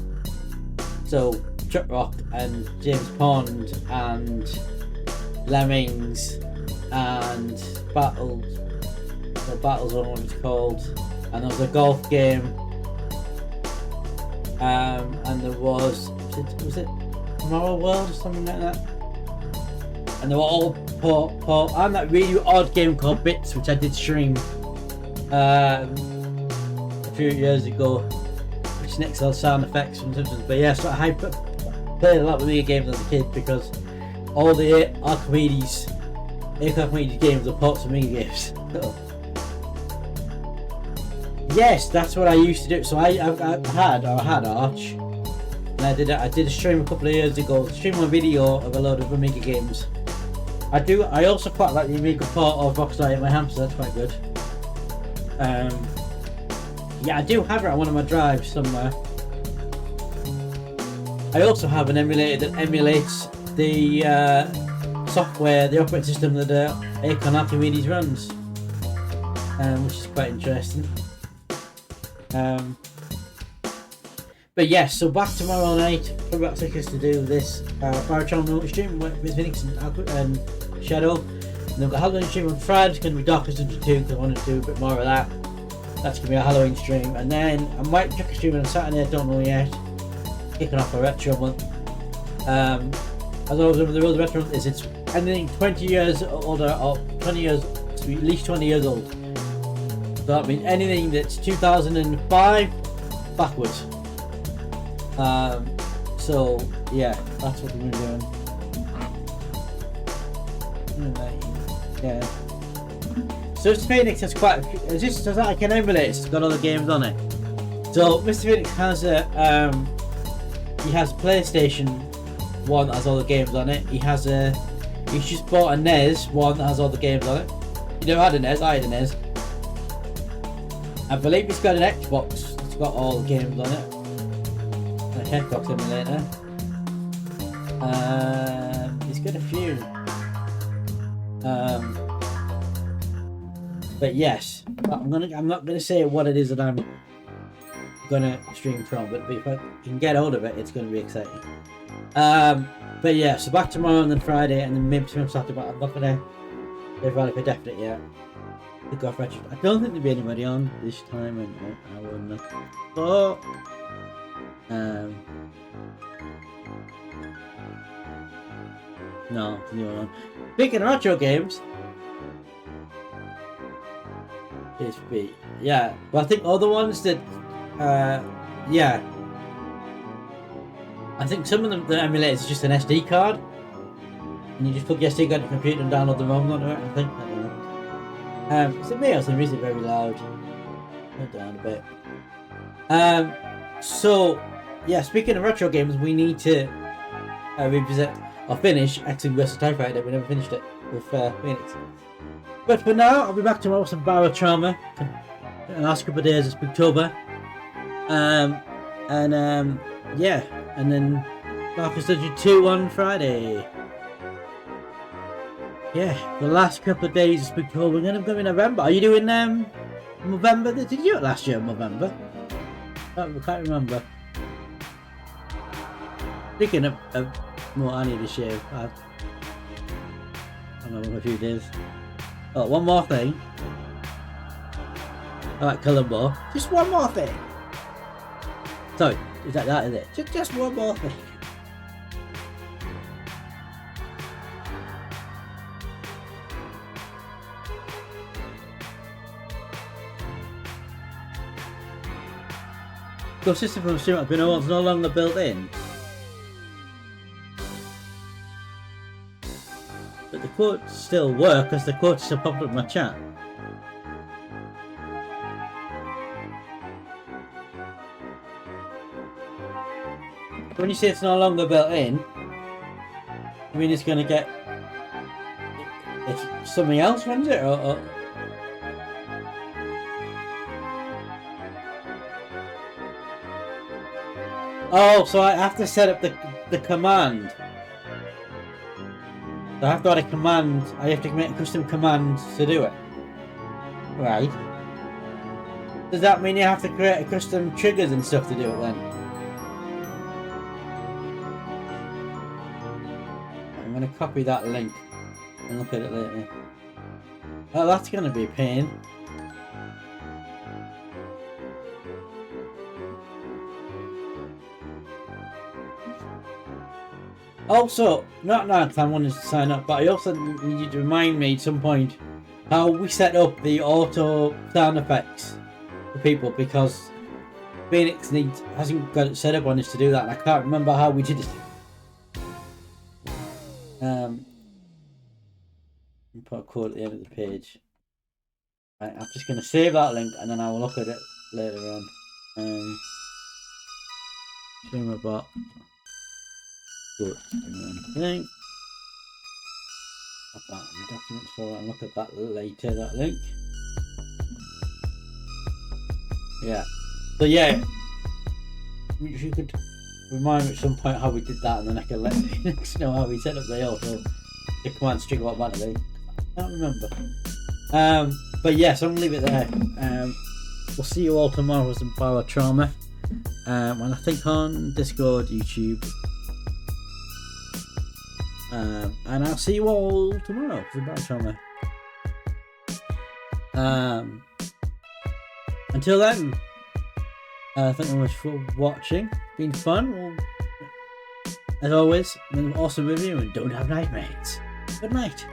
So Chuck Rock and James Pond and Lemmings and Battles, or Battles or what it's called, and there was a golf game, and there was it Tomorrow World or something like that, and they were all port and that really odd game called Bits, which I did stream a few years ago, which nicks all sound effects from Simpsons. But yeah, so I played a lot of video games as a kid because all the Archimedes games are ports of mini games. So, yes, that's what I used to do. So I had Arch, and I did a stream a couple of years ago. Stream a video of a load of Amiga games. I also quite like the Amiga port of Rockstar in my hamster. That's quite good. Yeah, I do have it on one of my drives somewhere. I also have an emulator that emulates the software, the operating system that Acorn Archimedes runs, which is quite interesting. But yes, so back tomorrow night. Probably about 6 to do this Barachon stream with Phoenix and Shadow. And then the Halloween stream on Friday. It's going to be Darkest Dungeon 2 because I want to do a bit more of that. That's going to be a Halloween stream. And then I might check a stream on Saturday, I don't know yet. Kicking off a retro month. As always, the rule of the retro month is it's anything 20 years older or 20 years, at least 20 years old. So that means anything that's 2005 backwards. So yeah, that's what we're doing. Yeah. So Mr. Phoenix has quite a few, it's just like an emulator, it's got other games on it. So Mr. Phoenix has a PlayStation 1 that has all the games on it. He's just bought a NES one that has all the games on it. You never had a NES, I had a NES. I believe he's got an Xbox that's got all the games on it. A Xbox emulator. He's got a few. But yes, I'm not gonna say what it is that I'm gonna stream from, but if I can get hold of it, it's gonna be exciting. But yeah, so back tomorrow and then Friday and then maybe some Saturday, but I'm not gonna live on it for definite yet. I don't think there'll be anybody on this time, and I wouldn't know. But no, no one on. Speaking of retro games, yeah, but I think all the ones that yeah, I think some of them, the emulators is just an SD card, and you just plug your SD card in your computer and download the ROM onto it. I think. I don't know. Is it me or is the music very loud? Turn it down a bit. So yeah, speaking of retro games, we need to revisit or finish X-Wing vs TIE Fighter. We never finished it with Phoenix. But for now, I'll be back tomorrow with some Barrow Trauma. The last couple of days of Spooktober. Yeah, and then Darkest Dungeon 2 on Friday. Yeah, the last couple of days of Spooktober. We're gonna go in November. Are you doing November? Did you do it last year in November? I can't remember. Speaking of more, I need to shave. I don't know, a few days. Oh, one more thing. I like Columbo. Just one more thing. Sorry, is that is it? Just one more thing. The system from Stuart Benoit's no longer built in. But the quotes still work because the quotes still pop up in my chat. When you say it's no longer built in, I mean it's gonna get... It's something else runs it, or... Oh, so I have to set up the command. So I have to add a command. I have to make a custom command to do it. Right. Does that mean you have to create a custom triggers and stuff to do it then? I'm going to copy that link and look at it later. Oh, that's going to be a pain. Also, not now because I wanted to sign up, but I also need you to remind me at some point how we set up the auto sound effects for people, because Phoenix hasn't got it set up on us to do that, and I can't remember how we did it. Put a quote at the end of the page. Right, I'm just going to save that link and then I will look at it later on. Stream about link. Put that in the documents for and look at that later. That link. Yeah. So yeah, if you could remind me at some point how we did that, and then I can let Phoenix know how we set up the command string automatically. I can't remember. But yes, I'm gonna leave it there. We'll see you all tomorrow with some Power Trauma. And I think on Discord, YouTube. And I'll see you all tomorrow for Power Trauma. Until then, thank you very much for watching. Been fun. Well, as always, an awesome review, and don't have nightmares. Good night.